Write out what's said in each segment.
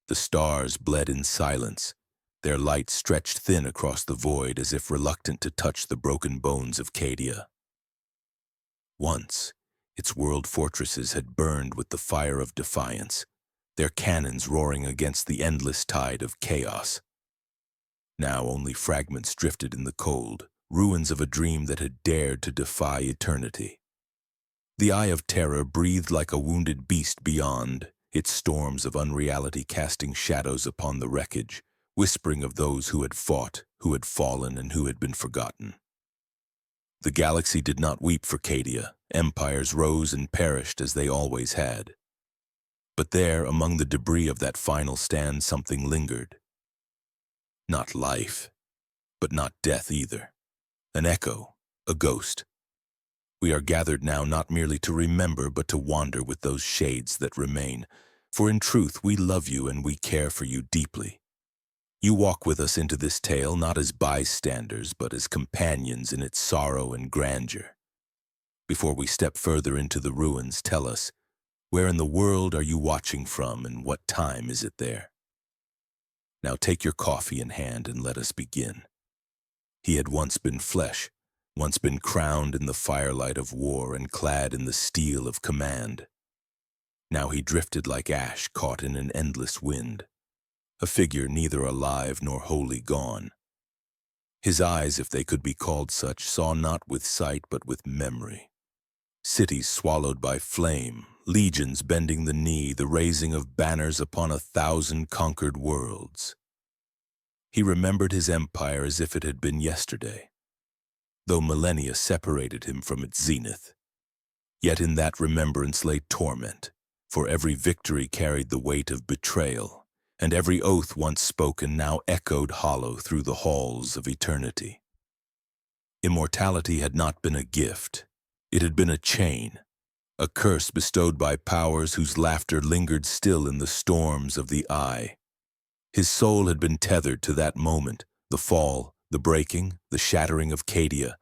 The stars bled in silence, their light stretched thin across the void as if reluctant to touch the broken bones of Cadia. Once, its world fortresses had burned with the fire of defiance, their cannons roaring against the endless tide of chaos. Now only fragments drifted in the cold, ruins of a dream that had dared to defy eternity. The Eye of Terror breathed like a wounded beast beyond, its storms of unreality casting shadows upon the wreckage, whispering of those who had fought, who had fallen, and who had been forgotten. The galaxy did not weep for Cadia. Empires rose and perished as they always had. But there, among the debris of that final stand, something lingered. Not life, but not death either. An echo, a ghost. We are gathered now not merely to remember, but to wander with those shades that remain. For in truth, we love you and we care for you deeply. You walk with us into this tale not as bystanders, but as companions in its sorrow and grandeur. Before we step further into the ruins, tell us, where in the world are you watching from and what time is it there? Now take your coffee in hand and let us begin. He had once been flesh, once been crowned in the firelight of war and clad in the steel of command. Now he drifted like ash caught in an endless wind, a figure neither alive nor wholly gone. His eyes, if they could be called such, saw not with sight but with memory. Cities swallowed by flame, legions bending the knee, the raising of banners upon 1,000 conquered worlds. He remembered his empire as if it had been yesterday, though millennia separated him from its zenith. Yet in that remembrance lay torment, for every victory carried the weight of betrayal, and every oath once spoken now echoed hollow through the halls of eternity. Immortality had not been a gift. It had been a chain, a curse bestowed by powers whose laughter lingered still in the storms of the eye. His soul had been tethered to that moment, the fall, the breaking, the shattering of Cadia,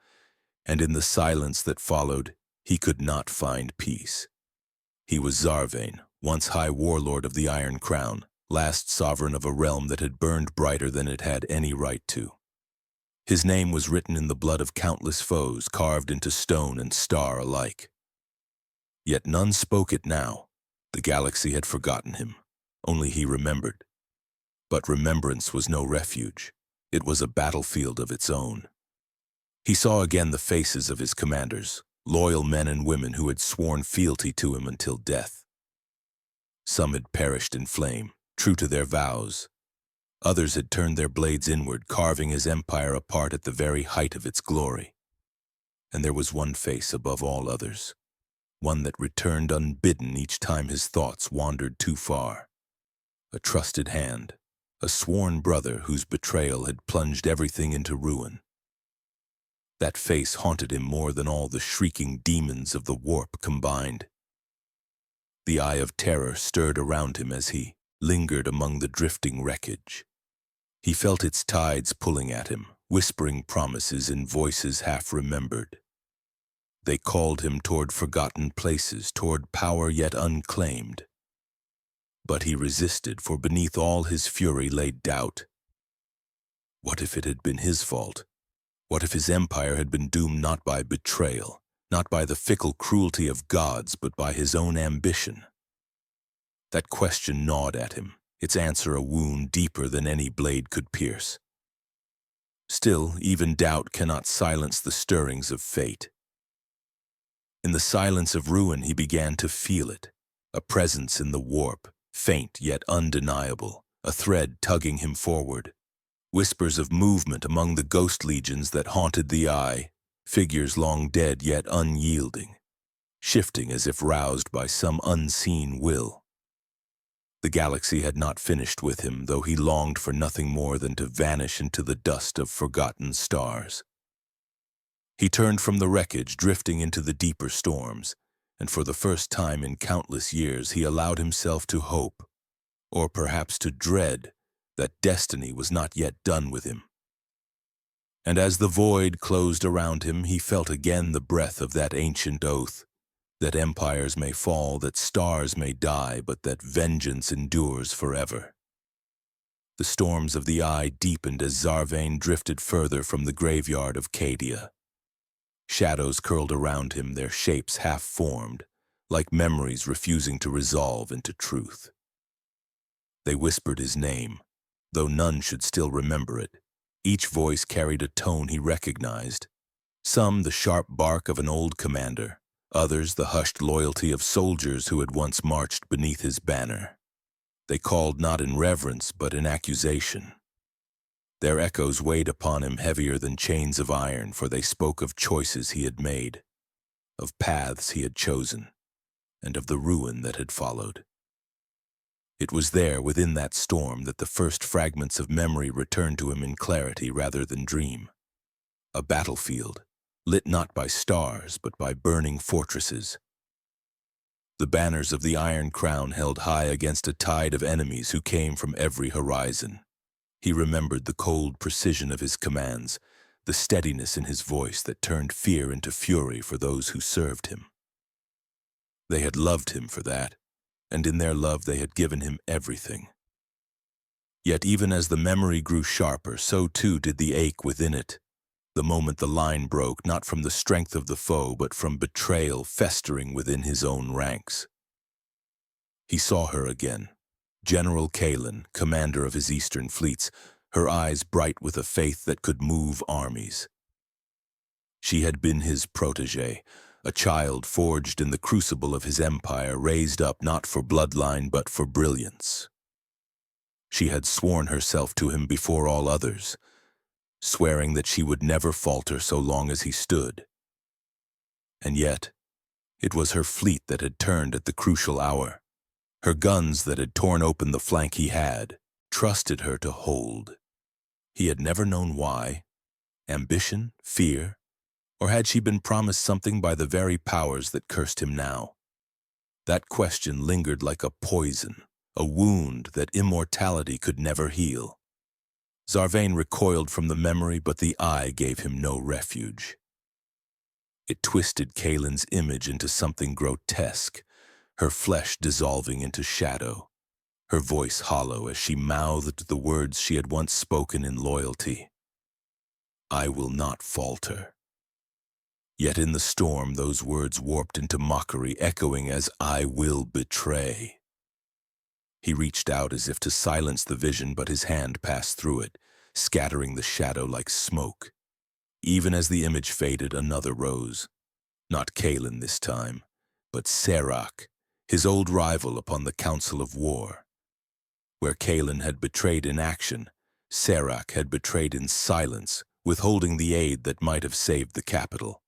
and in the silence that followed, he could not find peace. He was Zarvain, once High Warlord of the Iron Crown, last sovereign of a realm that had burned brighter than it had any right to. His name was written in the blood of countless foes, carved into stone and star alike. Yet none spoke it now. The galaxy had forgotten him. Only he remembered. But remembrance was no refuge. It was a battlefield of its own. He saw again the faces of his commanders, loyal men and women who had sworn fealty to him until death. Some had perished in flame, true to their vows. Others had turned their blades inward, carving his empire apart at the very height of its glory. And there was one face above all others, one that returned unbidden each time his thoughts wandered too far. A trusted hand, a sworn brother whose betrayal had plunged everything into ruin. That face haunted him more than all the shrieking demons of the warp combined. The Eye of Terror stirred around him as he lingered among the drifting wreckage. He felt its tides pulling at him, whispering promises in voices half-remembered. They called him toward forgotten places, toward power yet unclaimed. But he resisted, for beneath all his fury lay doubt. What if it had been his fault? What if his empire had been doomed not by betrayal, not by the fickle cruelty of gods, but by his own ambition? That question gnawed at him, its answer a wound deeper than any blade could pierce. Still, even doubt cannot silence the stirrings of fate. In the silence of ruin he began to feel it, a presence in the warp, faint yet undeniable, a thread tugging him forward. Whispers of movement among the ghost legions that haunted the eye, figures long dead yet unyielding, shifting as if roused by some unseen will. The galaxy had not finished with him, though he longed for nothing more than to vanish into the dust of forgotten stars. He turned from the wreckage, drifting into the deeper storms, and for the first time in countless years he allowed himself to hope, or perhaps to dread, that destiny was not yet done with him. And as the void closed around him, he felt again the breath of that ancient oath, that empires may fall, that stars may die, but that vengeance endures forever. The storms of the eye deepened as Zarvain drifted further from the graveyard of Cadia. Shadows curled around him, their shapes half-formed, like memories refusing to resolve into truth. They whispered his name, though none should still remember it. Each voice carried a tone he recognized. Some the sharp bark of an old commander, others the hushed loyalty of soldiers who had once marched beneath his banner. They called not in reverence but in accusation. Their echoes weighed upon him heavier than chains of iron, for they spoke of choices he had made, of paths he had chosen, and of the ruin that had followed. It was there, within that storm, that the first fragments of memory returned to him in clarity rather than dream. A battlefield, lit not by stars but by burning fortresses. The banners of the Iron Crown held high against a tide of enemies who came from every horizon. He remembered the cold precision of his commands, the steadiness in his voice that turned fear into fury for those who served him. They had loved him for that, and in their love they had given him everything. Yet even as the memory grew sharper, so too did the ache within it. The moment the line broke, not from the strength of the foe, but from betrayal festering within his own ranks. He saw her again, General Kaelin, commander of his eastern fleets, her eyes bright with a faith that could move armies. She had been his protégé, a child forged in the crucible of his empire, raised up not for bloodline but for brilliance. She had sworn herself to him before all others, swearing that she would never falter so long as he stood. And yet, it was her fleet that had turned at the crucial hour. Her guns that had torn open the flank he had, trusted her to hold. He had never known why. Ambition? Fear? Or had she been promised something by the very powers that cursed him now? That question lingered like a poison, a wound that immortality could never heal. Zarvain recoiled from the memory, but the eye gave him no refuge. It twisted Kaelin's image into something grotesque, her flesh dissolving into shadow, her voice hollow as she mouthed the words she had once spoken in loyalty. I will not falter. Yet in the storm those words warped into mockery, echoing as I will betray. He reached out as if to silence the vision, but his hand passed through it, scattering the shadow like smoke. Even as the image faded, another rose. Not Kaelin this time, but Serac, his old rival upon the Council of War. Where Kaelin had betrayed in action, Serac had betrayed in silence, withholding the aid that might have saved the capital.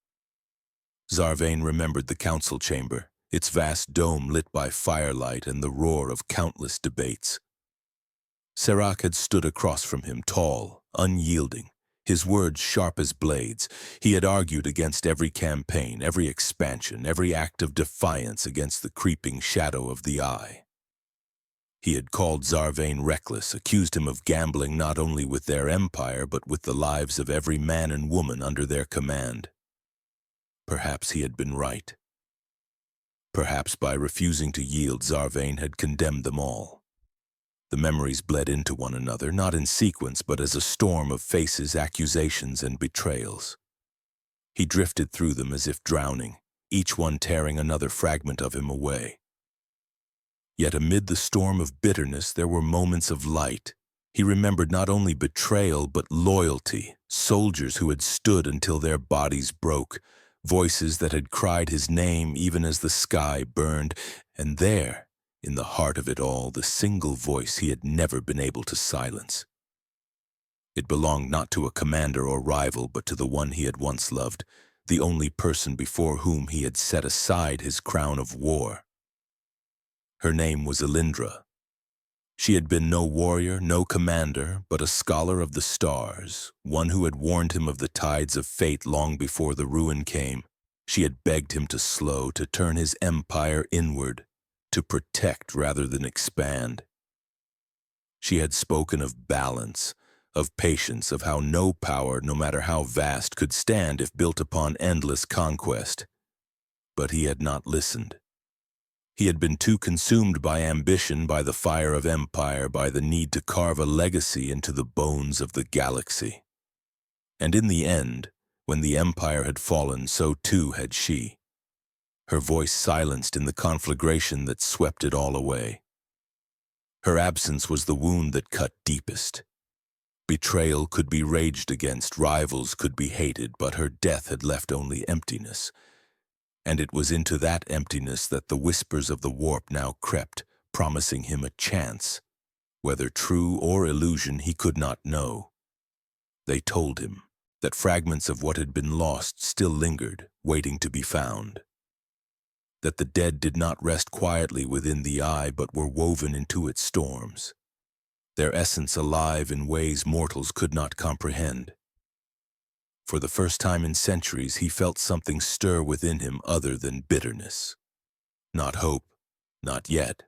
Zarvain remembered the council chamber, its vast dome lit by firelight and the roar of countless debates. Serac had stood across from him, tall, unyielding, his words sharp as blades. He had argued against every campaign, every expansion, every act of defiance against the creeping shadow of the Eye. He had called Zarvain reckless, accused him of gambling not only with their empire but with the lives of every man and woman under their command. Perhaps he had been right. Perhaps by refusing to yield, Zarvain had condemned them all. The memories bled into one another, not in sequence, but as a storm of faces, accusations, and betrayals. He drifted through them as if drowning, each one tearing another fragment of him away. Yet amid the storm of bitterness there were moments of light. He remembered not only betrayal, but loyalty, soldiers who had stood until their bodies broke, voices that had cried his name even as the sky burned, and there, in the heart of it all, the single voice he had never been able to silence. It belonged not to a commander or rival, but to the one he had once loved, the only person before whom he had set aside his crown of war. Her name was Elindra. She had been no warrior, no commander, but a scholar of the stars, one who had warned him of the tides of fate long before the ruin came. She had begged him to slow, to turn his empire inward, to protect rather than expand. She had spoken of balance, of patience, of how no power, no matter how vast, could stand if built upon endless conquest. But he had not listened. He had been too consumed by ambition, by the fire of empire, by the need to carve a legacy into the bones of the galaxy. And in the end, when the empire had fallen, so too had she. Her voice silenced in the conflagration that swept it all away. Her absence was the wound that cut deepest. Betrayal could be raged against, rivals could be hated, but her death had left only emptiness. And it was into that emptiness that the whispers of the warp now crept, promising him a chance. Whether true or illusion, he could not know. They told him that fragments of what had been lost still lingered, waiting to be found. That the dead did not rest quietly within the eye, but were woven into its storms, their essence alive in ways mortals could not comprehend. For the first time in centuries, he felt something stir within him other than bitterness. Not hope, not yet,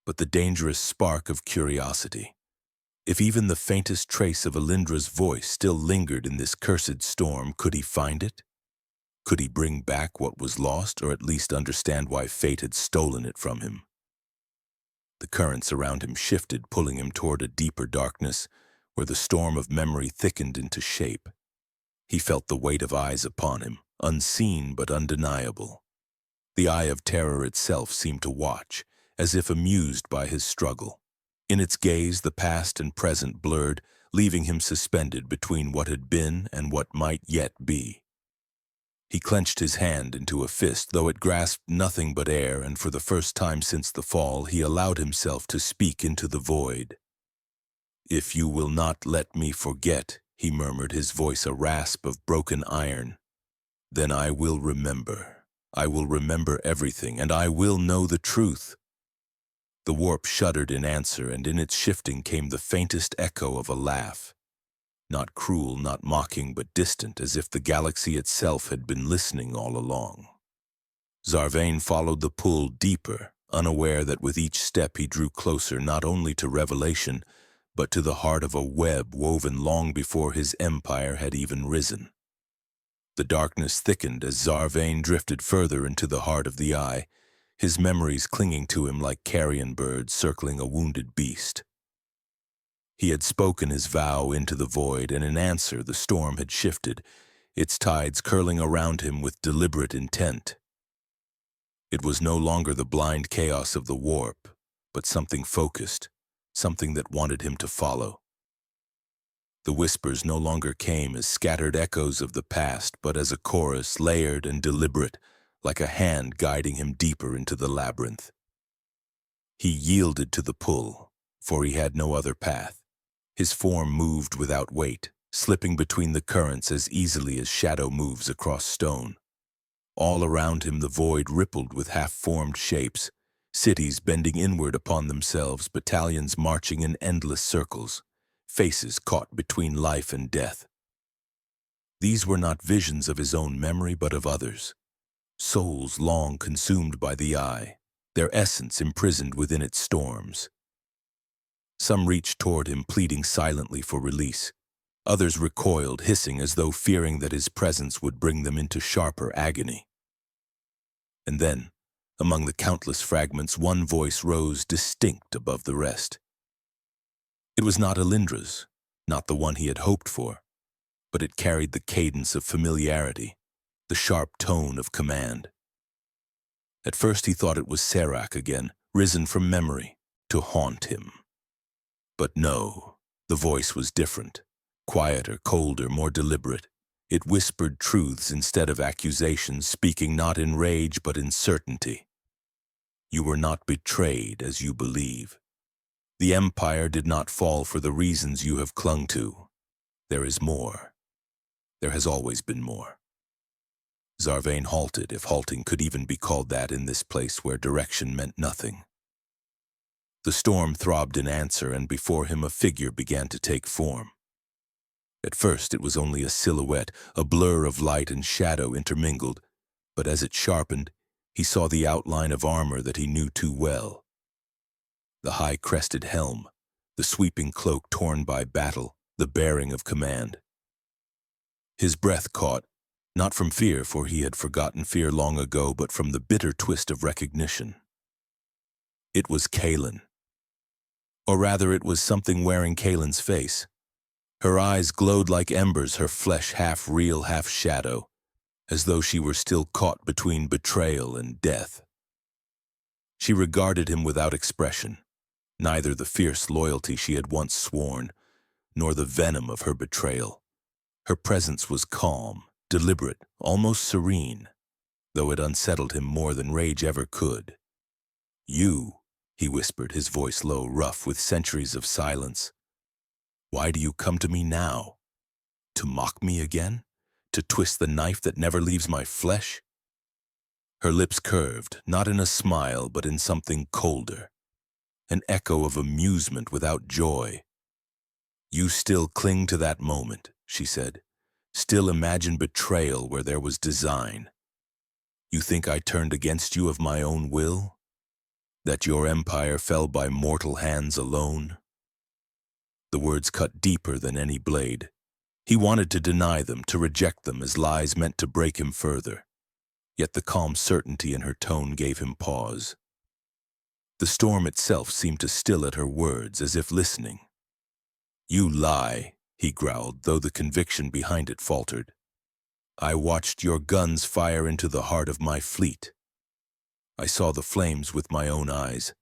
but the dangerous spark of curiosity. If even the faintest trace of Alindra's voice still lingered in this cursed storm, could he find it? Could he bring back what was lost, or at least understand why fate had stolen it from him? The currents around him shifted, pulling him toward a deeper darkness, where the storm of memory thickened into shape. He felt the weight of eyes upon him, unseen but undeniable. The eye of terror itself seemed to watch, as if amused by his struggle. In its gaze, the past and present blurred, leaving him suspended between what had been and what might yet be. He clenched his hand into a fist, though it grasped nothing but air, and for the first time since the fall, he allowed himself to speak into the void. "If you will not let me forget," he murmured, his voice a rasp of broken iron, "then I will remember. I will remember everything, and I will know the truth." The warp shuddered in answer, and in its shifting came the faintest echo of a laugh. Not cruel, not mocking, but distant, as if the galaxy itself had been listening all along. Zarvain followed the pull deeper, unaware that with each step he drew closer not only to revelation, but to the heart of a web woven long before his empire had even risen. The darkness thickened as Zarvain drifted further into the heart of the eye, his memories clinging to him like carrion birds circling a wounded beast. He had spoken his vow into the void, and in answer the storm had shifted, its tides curling around him with deliberate intent. It was no longer the blind chaos of the warp, but something focused, something that wanted him to follow. The whispers no longer came as scattered echoes of the past, but as a chorus, layered and deliberate, like a hand guiding him deeper into the labyrinth. He yielded to the pull, for he had no other path. His form moved without weight, slipping between the currents as easily as shadow moves across stone. All around him the void rippled with half-formed shapes, cities bending inward upon themselves, battalions marching in endless circles, faces caught between life and death. These were not visions of his own memory, but of others, souls long consumed by the eye, their essence imprisoned within its storms. Some reached toward him, pleading silently for release. Others recoiled, hissing as though fearing that his presence would bring them into sharper agony. And then, among the countless fragments, one voice rose distinct above the rest. It was not Alindra's, not the one he had hoped for, but it carried the cadence of familiarity, the sharp tone of command. At first he thought it was Serac again, risen from memory, to haunt him. But no, the voice was different, quieter, colder, more deliberate. It whispered truths instead of accusations, speaking not in rage but in certainty. You were not betrayed as you believe. The empire did not fall for the reasons you have clung to. There is more. There has always been more. Zarvain halted, if halting could even be called that in this place where direction meant nothing. The storm throbbed in answer, and before him a figure began to take form. At first it was only a silhouette, a blur of light and shadow intermingled, but as it sharpened, he saw the outline of armor that he knew too well. The high-crested helm, the sweeping cloak torn by battle, the bearing of command. His breath caught, not from fear, for he had forgotten fear long ago, but from the bitter twist of recognition. It was Kaelin. Or rather, it was something wearing Kaelin's face. Her eyes glowed like embers, her flesh half real, half shadow, as though she were still caught between betrayal and death. She regarded him without expression, neither the fierce loyalty she had once sworn, nor the venom of her betrayal. Her presence was calm, deliberate, almost serene, though it unsettled him more than rage ever could. "You," he whispered, his voice low, rough with centuries of silence. "Why do you come to me now? To mock me again? To twist the knife that never leaves my flesh?" Her lips curved, not in a smile, but in something colder, an echo of amusement without joy. "You still cling to that moment," she said. "Still imagine betrayal where there was design. You think I turned against you of my own will? That your empire fell by mortal hands alone?" The words cut deeper than any blade. He wanted to deny them, to reject them as lies meant to break him further. Yet the calm certainty in her tone gave him pause. The storm itself seemed to still at her words, as if listening. "You lie," he growled, though the conviction behind it faltered. "I watched your guns fire into the heart of my fleet. I saw the flames with my own eyes.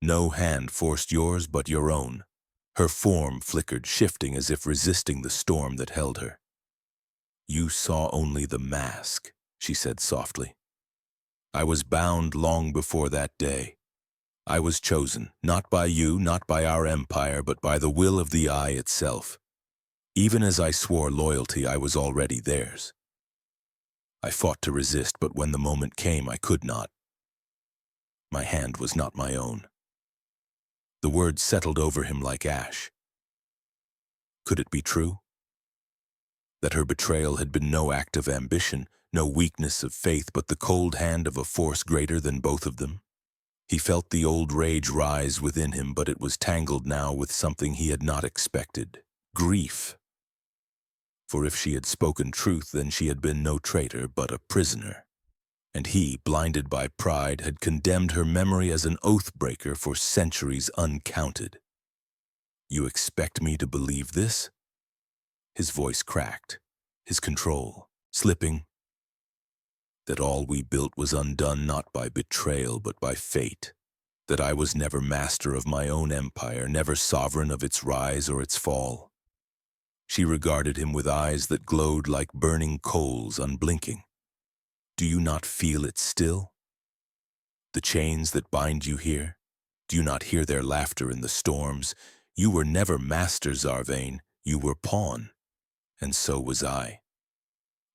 No hand forced yours but your own." Her form flickered, shifting as if resisting the storm that held her. "You saw only the mask," she said softly. "I was bound long before that day. I was chosen, not by you, not by our empire, but by the will of the Eye itself. Even as I swore loyalty, I was already theirs. I fought to resist, but when the moment came, I could not. My hand was not my own." The words settled over him like ash. Could it be true? That her betrayal had been no act of ambition, no weakness of faith, but the cold hand of a force greater than both of them? He felt the old rage rise within him, but it was tangled now with something he had not expected: grief. For if she had spoken truth, then she had been no traitor, but a prisoner. And he, blinded by pride, had condemned her memory as an oath-breaker for centuries uncounted. "You expect me to believe this?" His voice cracked, his control slipping. "That all we built was undone not by betrayal but by fate. That I was never master of my own empire, never sovereign of its rise or its fall." She regarded him with eyes that glowed like burning coals, unblinking. "Do you not feel it still? The chains that bind you here? Do you not hear their laughter in the storms? You were never master, Zarvain. You were pawn. And so was I."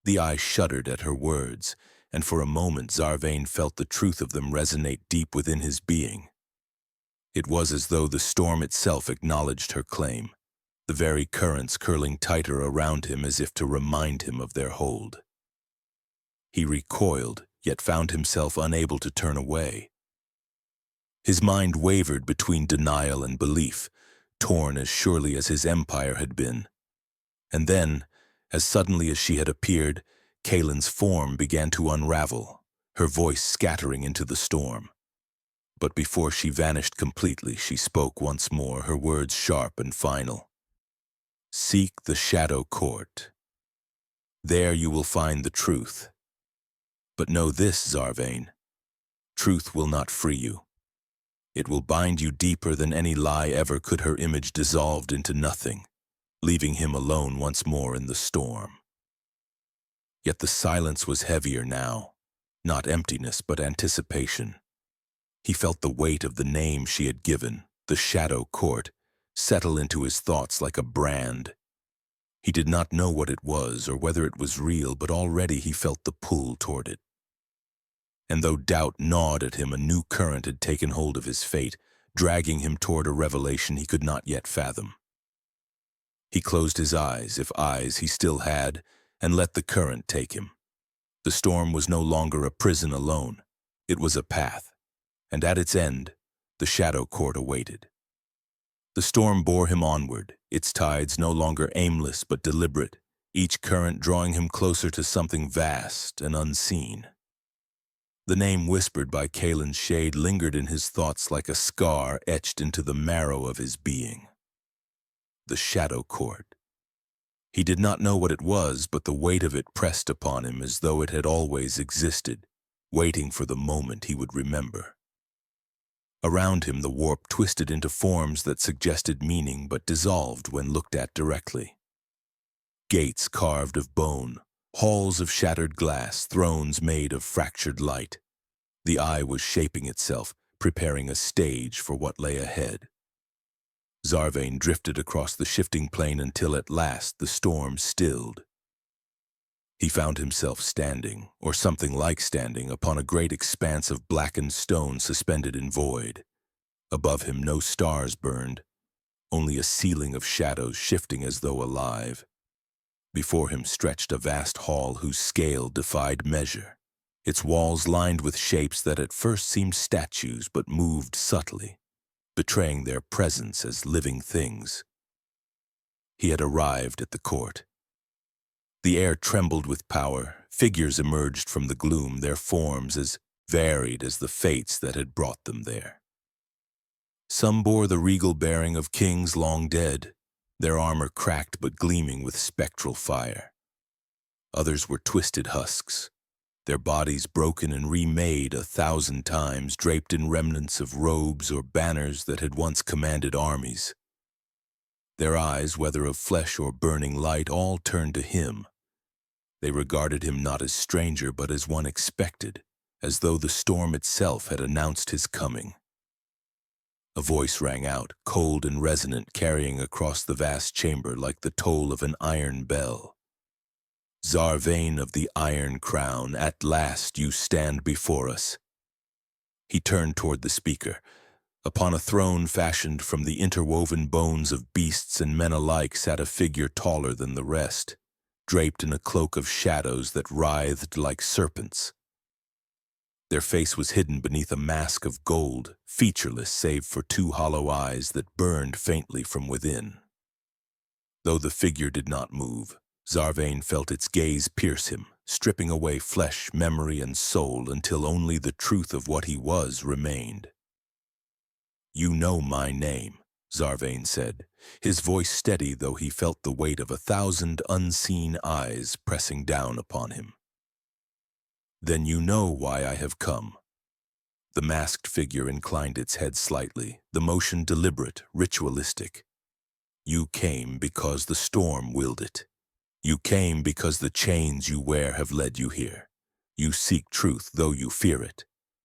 The Eye shuddered at her words, and for a moment Zarvain felt the truth of them resonate deep within his being. It was as though the storm itself acknowledged her claim, the very currents curling tighter around him as if to remind him of their hold. He recoiled, yet found himself unable to turn away. His mind wavered between denial and belief, torn as surely as his empire had been. And then, as suddenly as she had appeared, Kaelin's form began to unravel, her voice scattering into the storm. But before she vanished completely, she spoke once more, her words sharp and final. "Seek the Shadow Court. There you will find the truth. But know this, Zarvain, truth will not free you. It will bind you deeper than any lie ever could." Her image dissolved into nothing, leaving him alone once more in the storm. Yet the silence was heavier now, not emptiness but anticipation. He felt the weight of the name she had given, the Shadow Court, settle into his thoughts like a brand. He did not know what it was or whether it was real, but already he felt the pull toward it. And though doubt gnawed at him, a new current had taken hold of his fate, dragging him toward a revelation he could not yet fathom. He closed his eyes, if eyes he still had, and let the current take him. The storm was no longer a prison alone. It was a path, and at its end, the Shadow Court awaited. The storm bore him onward, its tides no longer aimless but deliberate, each current drawing him closer to something vast and unseen. The name whispered by Kalen's shade lingered in his thoughts like a scar etched into the marrow of his being. The Shadow Court. He did not know what it was, but the weight of it pressed upon him as though it had always existed, waiting for the moment he would remember. Around him the warp twisted into forms that suggested meaning but dissolved when looked at directly. Gates carved of bone, halls of shattered glass, thrones made of fractured light. The eye was shaping itself, preparing a stage for what lay ahead. Zarvane drifted across the shifting plain until at last the storm stilled. He found himself standing, or something like standing, upon a great expanse of blackened stone suspended in void. Above him no stars burned, only a ceiling of shadows shifting as though alive. Before him stretched a vast hall whose scale defied measure, its walls lined with shapes that at first seemed statues but moved subtly, betraying their presence as living things. He had arrived at the court. The air trembled with power, figures emerged from the gloom, their forms as varied as the fates that had brought them there. Some bore the regal bearing of kings long dead, their armor cracked but gleaming with spectral fire. Others were twisted husks, their bodies broken and remade 1,000 times, draped in remnants of robes or banners that had once commanded armies. Their eyes, whether of flesh or burning light, all turned to him. They regarded him not as stranger but as one expected, as though the storm itself had announced his coming. A voice rang out, cold and resonant, carrying across the vast chamber like the toll of an iron bell. Zarvane of the Iron Crown, at last you stand before us. He turned toward the speaker. Upon a throne fashioned from the interwoven bones of beasts and men alike sat a figure taller than the rest, draped in a cloak of shadows that writhed like serpents. Their face was hidden beneath a mask of gold, featureless save for 2 hollow eyes that burned faintly from within. Though the figure did not move, Zarvane felt its gaze pierce him, stripping away flesh, memory, and soul until only the truth of what he was remained. "You know my name," Zarvane said, his voice steady though he felt the weight of 1,000 unseen eyes pressing down upon him. "Then you know why I have come." The masked figure inclined its head slightly, the motion deliberate, ritualistic. "You came because the storm willed it. You came because the chains you wear have led you here. You seek truth though you fear it,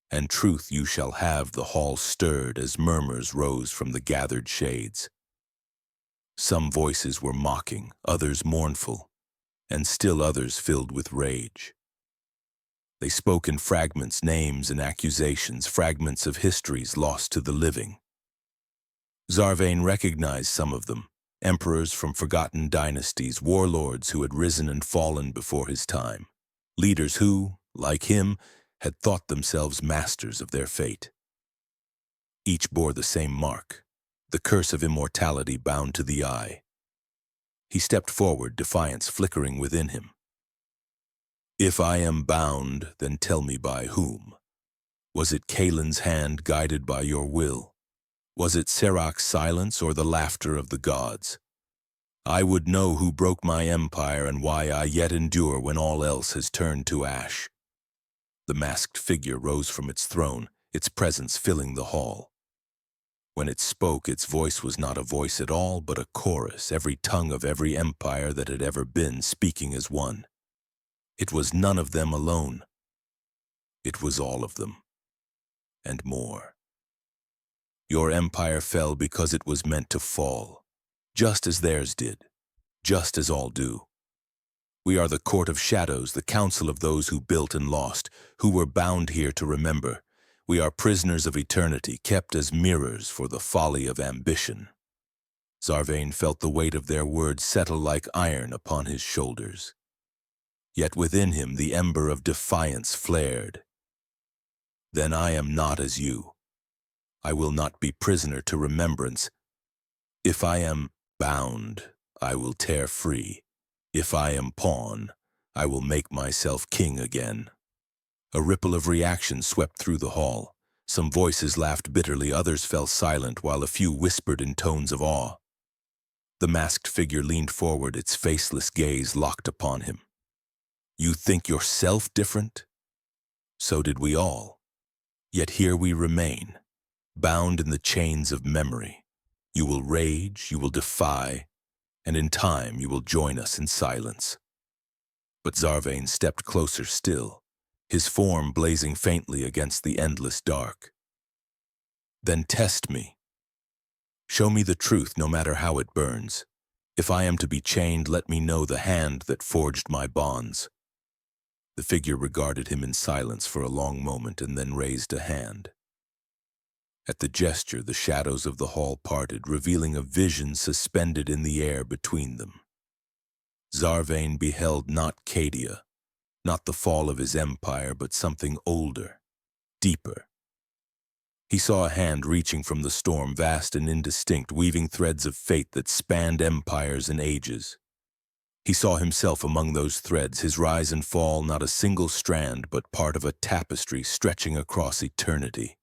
and truth you shall have." The hall stirred as murmurs rose from the gathered shades. Some voices were mocking, others mournful, and still others filled with rage. They spoke in fragments, names and accusations, fragments of histories lost to the living. Zarvane recognized some of them, emperors from forgotten dynasties, warlords who had risen and fallen before his time, leaders who, like him, had thought themselves masters of their fate. Each bore the same mark, the curse of immortality bound to the eye. He stepped forward, defiance flickering within him. "If I am bound, then tell me by whom. Was it Kalen's hand guided by your will? Was it Serach's silence or the laughter of the gods? I would know who broke my empire and why I yet endure when all else has turned to ash." The masked figure rose from its throne, its presence filling the hall. When it spoke, its voice was not a voice at all, but a chorus, every tongue of every empire that had ever been speaking as one. It was none of them alone. It was all of them, and more. Your empire fell because it was meant to fall, just as theirs did, just as all do. We are the court of shadows, the council of those who built and lost, who were bound here to remember. We are prisoners of eternity, kept as mirrors for the folly of ambition. Zarvane felt the weight of their words settle like iron upon his shoulders. Yet within him the ember of defiance flared. "Then I am not as you. I will not be prisoner to remembrance. If I am bound, I will tear free. If I am pawn, I will make myself king again." A ripple of reaction swept through the hall. Some voices laughed bitterly, others fell silent, while a few whispered in tones of awe. The masked figure leaned forward, its faceless gaze locked upon him. "You think yourself different? So did we all. Yet here we remain, bound in the chains of memory. You will rage, you will defy, and in time you will join us in silence." But Zarvain stepped closer still, his form blazing faintly against the endless dark. "Then test me. Show me the truth, no matter how it burns. If I am to be chained, let me know the hand that forged my bonds." The figure regarded him in silence for a long moment and then raised a hand. At the gesture, the shadows of the hall parted, revealing a vision suspended in the air between them. Zarvain beheld not Cadia, not the fall of his empire, but something older, deeper. He saw a hand reaching from the storm, vast and indistinct, weaving threads of fate that spanned empires and ages. He saw himself among those threads, his rise and fall not a single strand, but part of a tapestry stretching across eternity.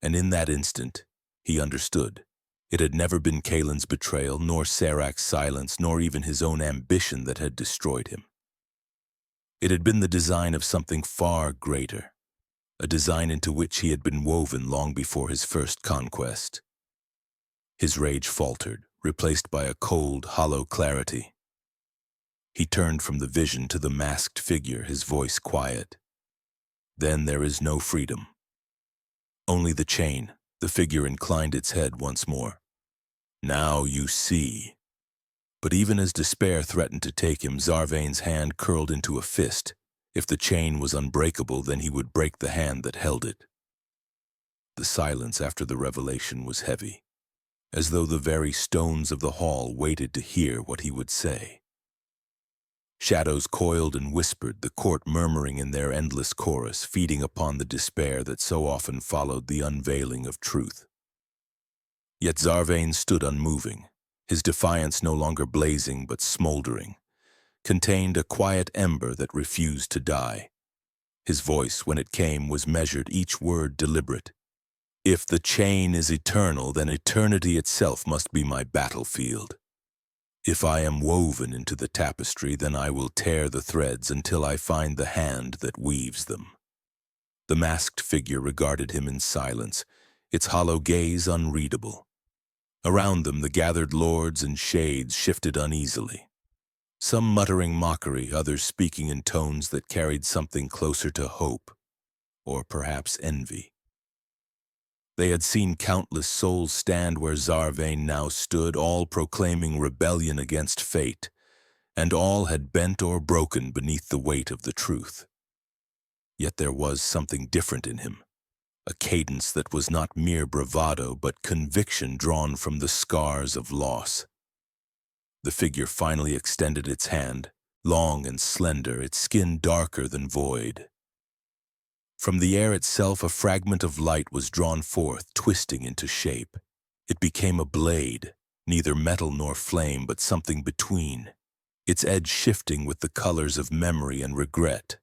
And in that instant, he understood. It had never been Kaelin's betrayal, nor Sarak's silence, nor even his own ambition that had destroyed him. It had been the design of something far greater, a design into which he had been woven long before his first conquest. His rage faltered, replaced by a cold, hollow clarity. He turned from the vision to the masked figure, his voice quiet. "Then there is no freedom. Only the chain." The figure inclined its head once more. "Now you see." But even as despair threatened to take him, Zarvain's hand curled into a fist. If the chain was unbreakable, then he would break the hand that held it. The silence after the revelation was heavy, as though the very stones of the hall waited to hear what he would say. Shadows coiled and whispered, the court murmuring in their endless chorus, feeding upon the despair that so often followed the unveiling of truth. Yet Zarvain stood unmoving, his defiance no longer blazing but smoldering, contained a quiet ember that refused to die. His voice, when it came, was measured, each word deliberate. "If the chain is eternal, then eternity itself must be my battlefield. If I am woven into the tapestry, then I will tear the threads until I find the hand that weaves them." The masked figure regarded him in silence, its hollow gaze unreadable. Around them, the gathered lords and shades shifted uneasily, some muttering mockery, others speaking in tones that carried something closer to hope, or perhaps envy. They had seen countless souls stand where Zarvain now stood, all proclaiming rebellion against fate, and all had bent or broken beneath the weight of the truth. Yet there was something different in him, a cadence that was not mere bravado, but conviction drawn from the scars of loss. The figure finally extended its hand, long and slender, its skin darker than void. From the air itself, a fragment of light was drawn forth, twisting into shape. It became a blade, neither metal nor flame, but something between, its edge shifting with the colors of memory and regret.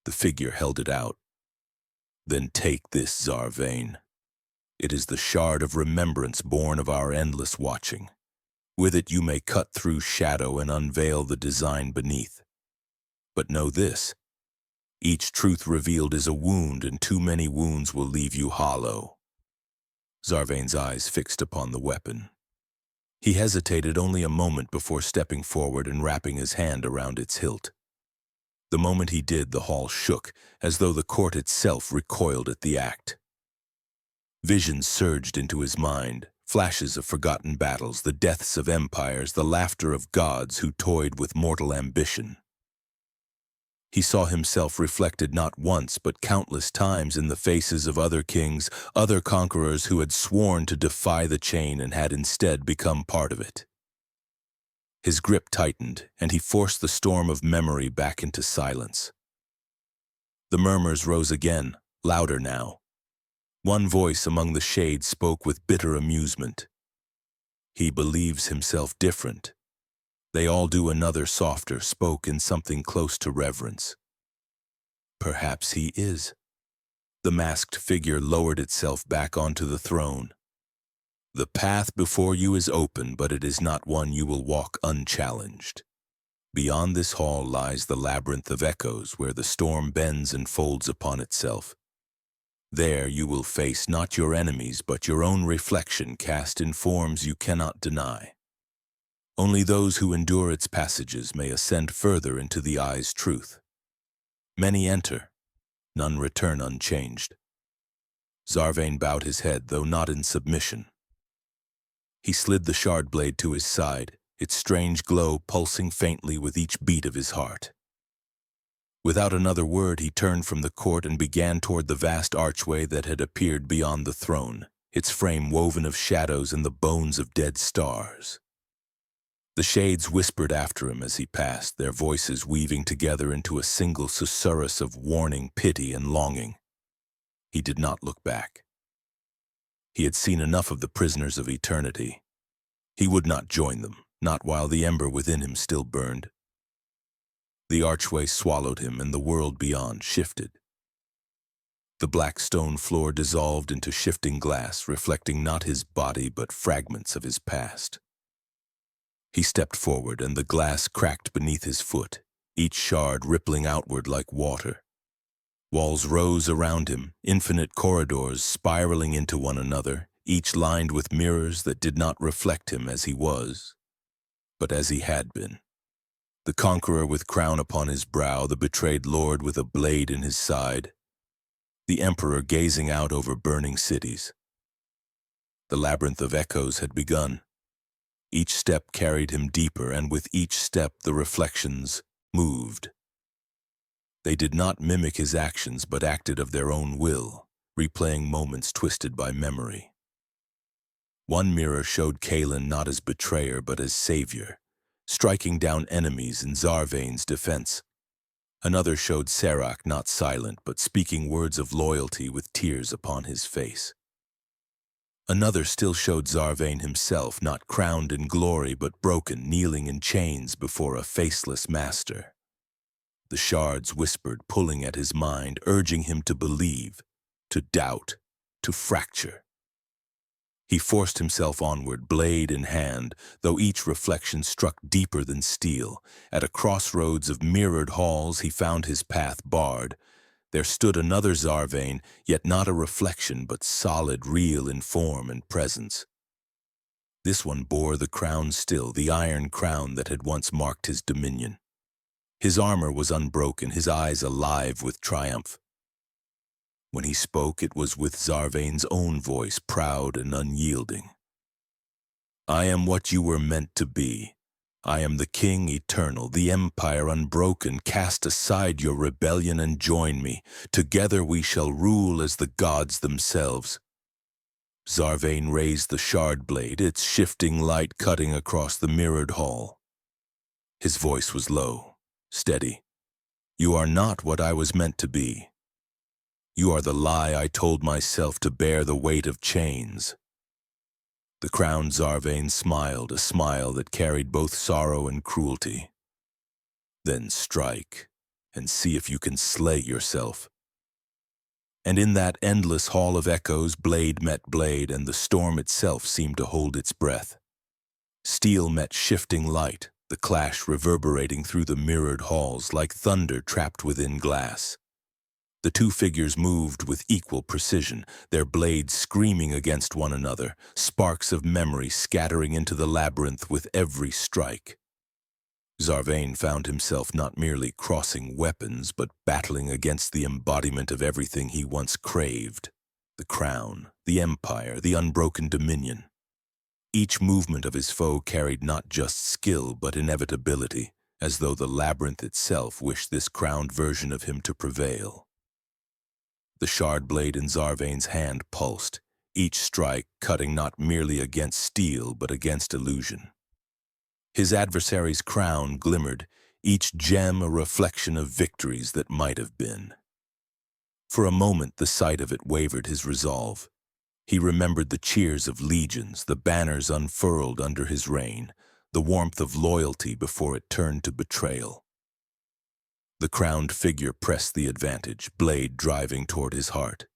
The figure held it out. "Then take this, Zarvain. It is the shard of remembrance born of our endless watching. With it you may cut through shadow and unveil the design beneath. But know this. Each truth revealed is a wound, and too many wounds will leave you hollow." Zarvain's eyes fixed upon the weapon. He hesitated only a moment before stepping forward and wrapping his hand around its hilt. The moment he did, the hall shook, as though the court itself recoiled at the act. Visions surged into his mind, flashes of forgotten battles, the deaths of empires, the laughter of gods who toyed with mortal ambition. He saw himself reflected not once but countless times in the faces of other kings, other conquerors who had sworn to defy the chain and had instead become part of it. His grip tightened, and he forced the storm of memory back into silence. The murmurs rose again, louder now. One voice among the shades spoke with bitter amusement. "He believes himself different." They all do. Another, softer, spoke in something close to reverence. Perhaps he is. The masked figure lowered itself back onto the throne. The path before you is open, but it is not one you will walk unchallenged. Beyond this hall lies the labyrinth of echoes where the storm bends and folds upon itself. There you will face not your enemies, but your own reflection cast in forms you cannot deny. Only those who endure its passages may ascend further into the eye's truth. Many enter, none return unchanged. Zarvain bowed his head, though not in submission. He slid the shard blade to his side, its strange glow pulsing faintly with each beat of his heart. Without another word, he turned from the court and began toward the vast archway that had appeared beyond the throne, its frame woven of shadows and the bones of dead stars. The shades whispered after him as he passed, their voices weaving together into a single susurrus of warning, pity, and longing. He did not look back. He had seen enough of the prisoners of eternity. He would not join them, not while the ember within him still burned. The archway swallowed him, and the world beyond shifted. The black stone floor dissolved into shifting glass, reflecting not his body but fragments of his past. He stepped forward, and the glass cracked beneath his foot, each shard rippling outward like water. Walls rose around him, infinite corridors spiraling into one another, each lined with mirrors that did not reflect him as he was, but as he had been. The conqueror with crown upon his brow, the betrayed lord with a blade in his side, the emperor gazing out over burning cities. The labyrinth of echoes had begun. Each step carried him deeper, and with each step the reflections moved. They did not mimic his actions, but acted of their own will, replaying moments twisted by memory. One mirror showed Kaelin not as betrayer, but as savior, striking down enemies in Zarvain's defense. Another showed Serac not silent, but speaking words of loyalty with tears upon his face. Another still showed Zarvain himself, not crowned in glory, but broken, kneeling in chains before a faceless master. The shards whispered, pulling at his mind, urging him to believe, to doubt, to fracture. He forced himself onward, blade in hand, though each reflection struck deeper than steel. At a crossroads of mirrored halls he found his path barred. There stood another Zarvain, yet not a reflection, but solid, real in form and presence. This one bore the crown still, the iron crown that had once marked his dominion. His armor was unbroken, his eyes alive with triumph. When he spoke, it was with Zarvain's own voice, proud and unyielding. I am what you were meant to be. I am the king eternal, the empire unbroken. Cast aside your rebellion and join me. Together we shall rule as the gods themselves. Zarvain raised the shard blade, its shifting light cutting across the mirrored hall. His voice was low, steady. You are not what I was meant to be. You are the lie I told myself to bear the weight of chains. The crowned Zarvain smiled, a smile that carried both sorrow and cruelty. Then strike, and see if you can slay yourself. And in that endless hall of echoes, blade met blade, and the storm itself seemed to hold its breath. Steel met shifting light, the clash reverberating through the mirrored halls like thunder trapped within glass. The two figures moved with equal precision, their blades screaming against one another, sparks of memory scattering into the labyrinth with every strike. Zarvain found himself not merely crossing weapons, but battling against the embodiment of everything he once craved: the crown, the empire, the unbroken dominion. Each movement of his foe carried not just skill, but inevitability, as though the labyrinth itself wished this crowned version of him to prevail. The shard blade in Zarvain's hand pulsed, each strike cutting not merely against steel, but against illusion. His adversary's crown glimmered, each gem a reflection of victories that might have been. For a moment the sight of it wavered his resolve. He remembered the cheers of legions, the banners unfurled under his reign, the warmth of loyalty before it turned to betrayal. The crowned figure pressed the advantage, blade driving toward his heart.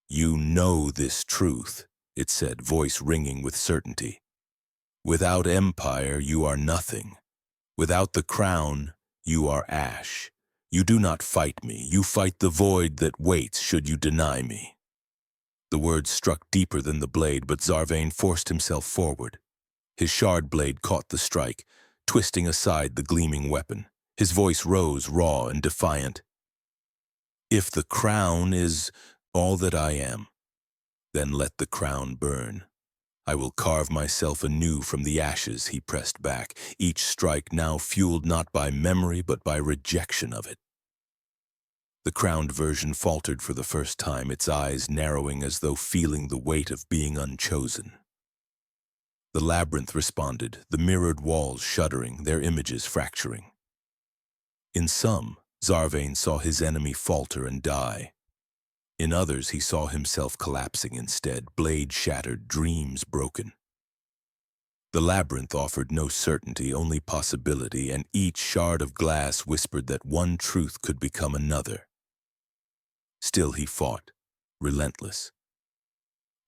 "You know this truth," it said, voice ringing with certainty. "Without empire, you are nothing. Without the crown, you are ash. You do not fight me. You fight the void that waits should you deny me." The words struck deeper than the blade, but Zarvain forced himself forward. His shard blade caught the strike, twisting aside the gleaming weapon. His voice rose, raw and defiant. "If the crown is all that I am, then let the crown burn. I will carve myself anew from the ashes," he pressed back, each strike now fueled not by memory but by rejection of it. The crowned version faltered for the first time, its eyes narrowing as though feeling the weight of being unchosen. The labyrinth responded, the mirrored walls shuddering, their images fracturing. In some, Zarvain saw his enemy falter and die. In others, he saw himself collapsing instead, blade shattered, dreams broken. The labyrinth offered no certainty, only possibility, and each shard of glass whispered that one truth could become another. Still he fought, relentless.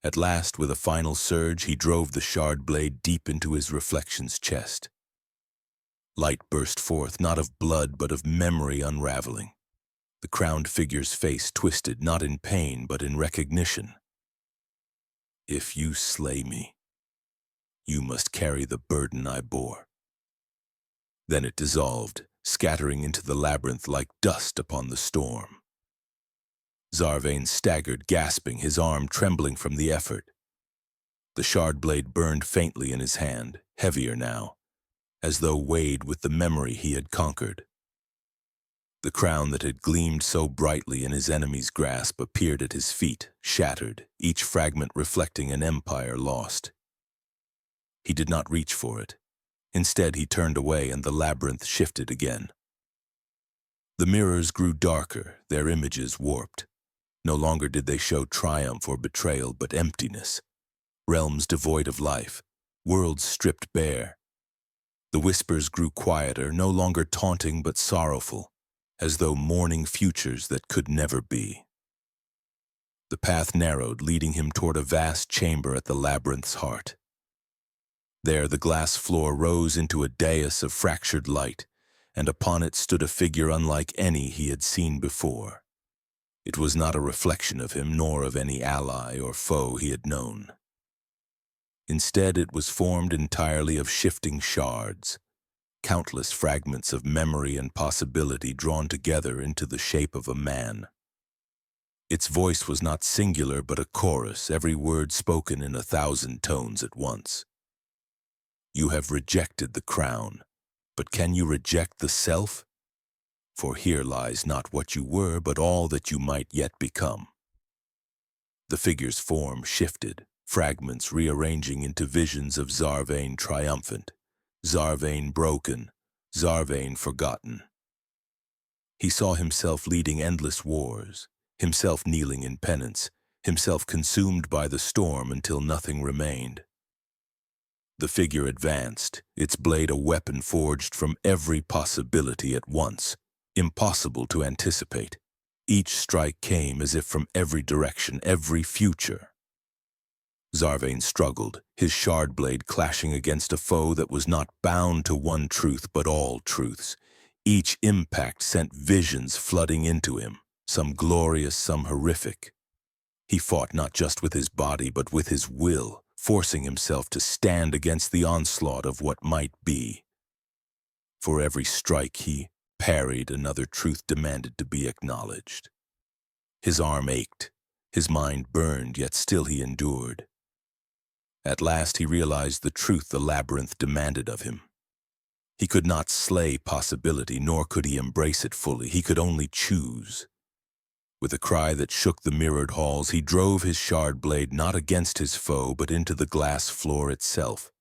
At last, with a final surge, he drove the shard blade deep into his reflection's chest. Light burst forth, not of blood, but of memory unraveling. The crowned figure's face twisted, not in pain, but in recognition. "If you slay me, you must carry the burden I bore." Then it dissolved, scattering into the labyrinth like dust upon the storm. Zarvain staggered, gasping, his arm trembling from the effort. The shard blade burned faintly in his hand, heavier now, as though weighed with the memory he had conquered. The crown that had gleamed so brightly in his enemy's grasp appeared at his feet, shattered, each fragment reflecting an empire lost. He did not reach for it. Instead, he turned away and the labyrinth shifted again. The mirrors grew darker, their images warped. No longer did they show triumph or betrayal, but emptiness. Realms devoid of life, worlds stripped bare. The whispers grew quieter, no longer taunting but sorrowful, as though mourning futures that could never be. The path narrowed, leading him toward a vast chamber at the labyrinth's heart. There the glass floor rose into a dais of fractured light, and upon it stood a figure unlike any he had seen before. It was not a reflection of him, nor of any ally or foe he had known. Instead, it was formed entirely of shifting shards, countless fragments of memory and possibility drawn together into the shape of a man. Its voice was not singular but a chorus, every word spoken in 1,000 tones at once. "You have rejected the crown, but can you reject the self? For here lies not what you were, but all that you might yet become." The figure's form shifted, fragments rearranging into visions of Zarvain triumphant, Zarvain broken, Zarvain forgotten. He saw himself leading endless wars, himself kneeling in penance, himself consumed by the storm until nothing remained. The figure advanced, its blade a weapon forged from every possibility at once, impossible to anticipate. Each strike came as if from every direction, every future. Zarvain struggled, his shard blade clashing against a foe that was not bound to one truth but all truths. Each impact sent visions flooding into him, some glorious, some horrific. He fought not just with his body but with his will, forcing himself to stand against the onslaught of what might be. For every strike he parried, another truth demanded to be acknowledged. His arm ached, his mind burned, yet still he endured. At last he realized the truth the labyrinth demanded of him. He could not slay possibility, nor could he embrace it fully. He could only choose. With a cry that shook the mirrored halls, he drove his shard blade not against his foe, but into the glass floor itself.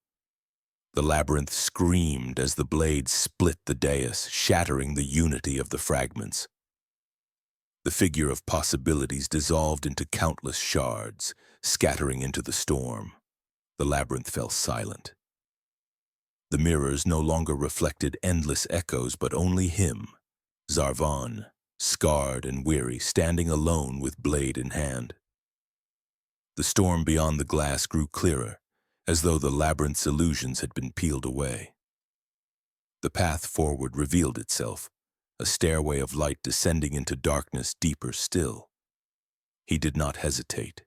The labyrinth screamed as the blade split the dais, shattering the unity of the fragments. The figure of possibilities dissolved into countless shards, scattering into the storm. The labyrinth fell silent. The mirrors no longer reflected endless echoes, but only him, Zarvan, scarred and weary, standing alone with blade in hand. The storm beyond the glass grew clearer, as though the labyrinth's illusions had been peeled away. The path forward revealed itself, a stairway of light descending into darkness deeper still. He did not hesitate.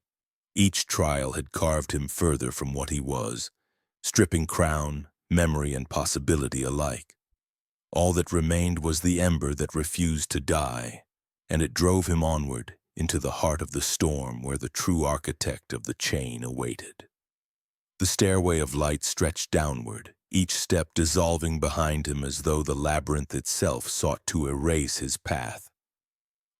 Each trial had carved him further from what he was, stripping crown, memory, and possibility alike. All that remained was the ember that refused to die, and it drove him onward into the heart of the storm where the true architect of the chain awaited. The stairway of light stretched downward, each step dissolving behind him as though the labyrinth itself sought to erase his path.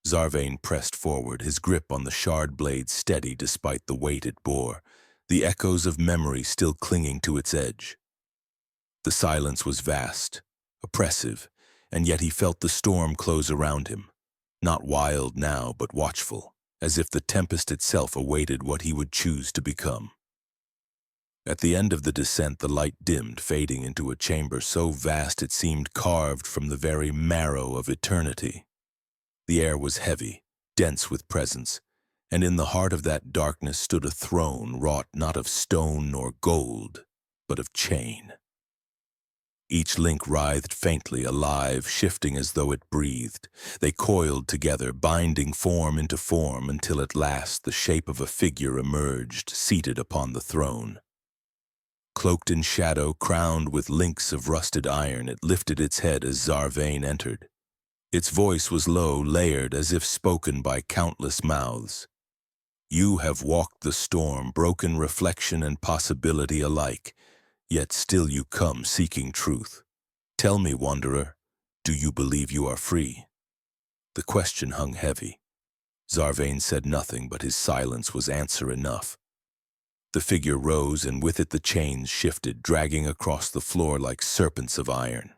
Zarvain pressed forward, his grip on the shard blade steady despite the weight it bore, the echoes of memory still clinging to its edge. The silence was vast, oppressive, and yet he felt the storm close around him, not wild now but watchful, as if the tempest itself awaited what he would choose to become. At the end of the descent, the light dimmed, fading into a chamber so vast it seemed carved from the very marrow of eternity. The air was heavy, dense with presence, and in the heart of that darkness stood a throne wrought not of stone nor gold, but of chain. Each link writhed faintly, alive, shifting as though it breathed. They coiled together, binding form into form, until at last the shape of a figure emerged, seated upon the throne. Cloaked in shadow, crowned with links of rusted iron, it lifted its head as Zarvain entered. Its voice was low, layered, as if spoken by countless mouths. You have walked the storm, broken reflection and possibility alike, yet still you come seeking truth. Tell me, wanderer, do you believe you are free? The question hung heavy. Zarvain said nothing, but his silence was answer enough. The figure rose, and with it the chains shifted, dragging across the floor like serpents of iron.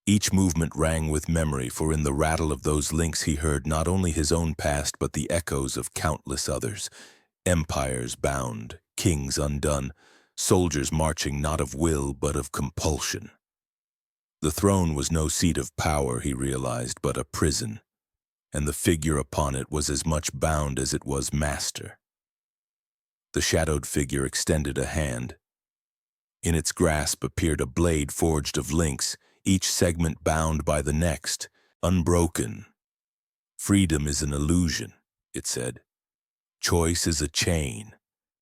Each movement rang with memory, for in the rattle of those links he heard not only his own past, but the echoes of countless others. Empires bound, kings undone, soldiers marching not of will, but of compulsion. The throne was no seat of power, he realized, but a prison, and the figure upon it was as much bound as it was master. The shadowed figure extended a hand. In its grasp appeared a blade forged of links, each segment bound by the next, unbroken. Freedom is an illusion, it said. Choice is a chain,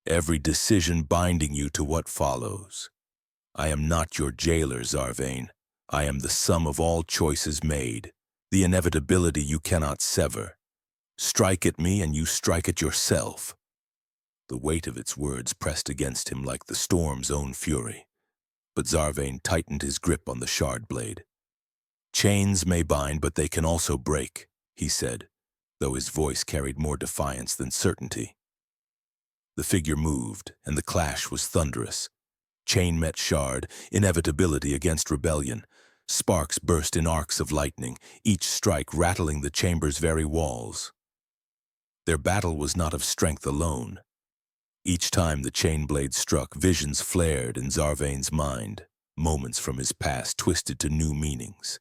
every decision binding you to what follows. I am not your jailer, Zarvain. I am the sum of all choices made, the inevitability you cannot sever. Strike at me and you strike at yourself. The weight of its words pressed against him like the storm's own fury. But Zarvain tightened his grip on the shard blade. Chains may bind, but they can also break, he said, though his voice carried more defiance than certainty. The figure moved, and the clash was thunderous. Chain met shard, inevitability against rebellion. Sparks burst in arcs of lightning, each strike rattling the chamber's very walls. Their battle was not of strength alone. Each time the chain blade struck, visions flared in Zarvain's mind, moments from his past twisted to new meanings.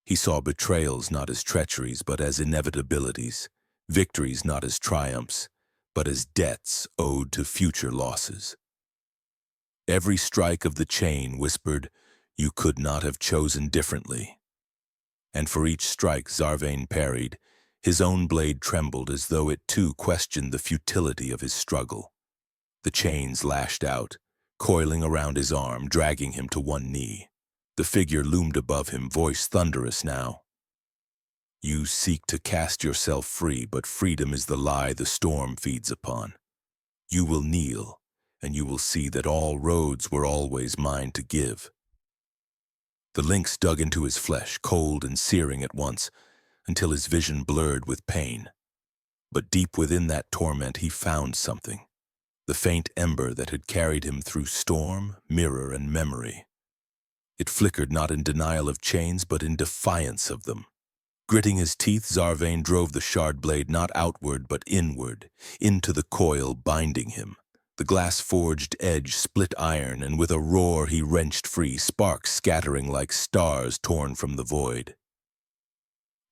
He saw betrayals not as treacheries, but as inevitabilities, victories not as triumphs, but as debts owed to future losses. Every strike of the chain whispered, you could not have chosen differently. And for each strike Zarvain parried, his own blade trembled as though it too questioned the futility of his struggle. The chains lashed out, coiling around his arm, dragging him to one knee. The figure loomed above him, voice thunderous now. You seek to cast yourself free, but freedom is the lie the storm feeds upon. You will kneel, and you will see that all roads were always mine to give. The links dug into his flesh, cold and searing at once, until his vision blurred with pain. But deep within that torment he found something. The faint ember that had carried him through storm, mirror, and memory. It flickered not in denial of chains, but in defiance of them. Gritting his teeth, Zarvain drove the shard blade not outward, but inward, into the coil binding him. The glass-forged edge split iron, and with a roar he wrenched free, sparks scattering like stars torn from the void.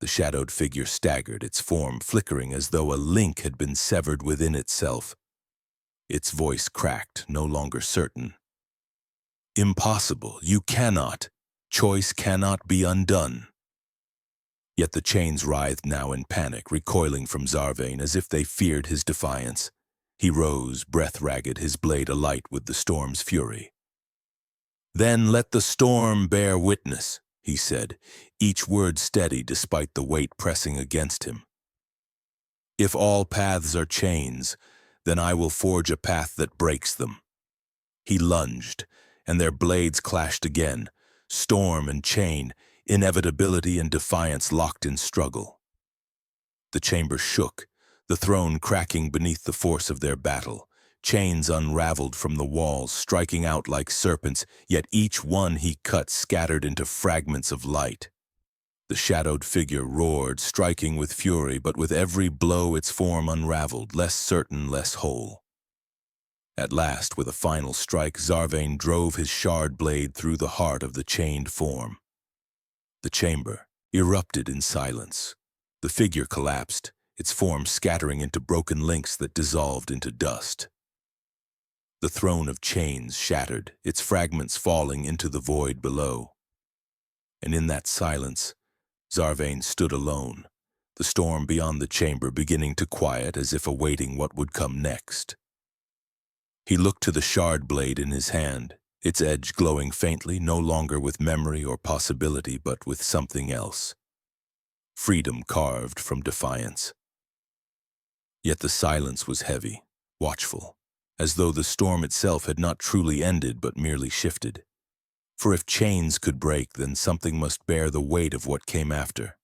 The shadowed figure staggered, its form flickering as though a link had been severed within itself. Its voice cracked, no longer certain. "Impossible, you cannot. Choice cannot be undone." Yet the chains writhed now in panic, recoiling from Zarvain as if they feared his defiance. He rose, breath ragged, his blade alight with the storm's fury. "Then let the storm bear witness," he said, each word steady despite the weight pressing against him. "If all paths are chains, then I will forge a path that breaks them." He lunged, and their blades clashed again, storm and chain, inevitability and defiance locked in struggle. The chamber shook, the throne cracking beneath the force of their battle. Chains unraveled from the walls, striking out like serpents, yet each one he cut scattered into fragments of light. The shadowed figure roared, striking with fury, but with every blow its form unraveled, less certain, less whole. At last, with a final strike, Zarvain drove his shard blade through the heart of the chained form. The chamber erupted in silence. The figure collapsed, its form scattering into broken links that dissolved into dust. The throne of chains shattered, its fragments falling into the void below. And in that silence, Zarvain stood alone, the storm beyond the chamber beginning to quiet as if awaiting what would come next. He looked to the shard blade in his hand, its edge glowing faintly, no longer with memory or possibility, but with something else. Freedom carved from defiance. Yet the silence was heavy, watchful, as though the storm itself had not truly ended but merely shifted. For if chains could break, then something must bear the weight of what came after.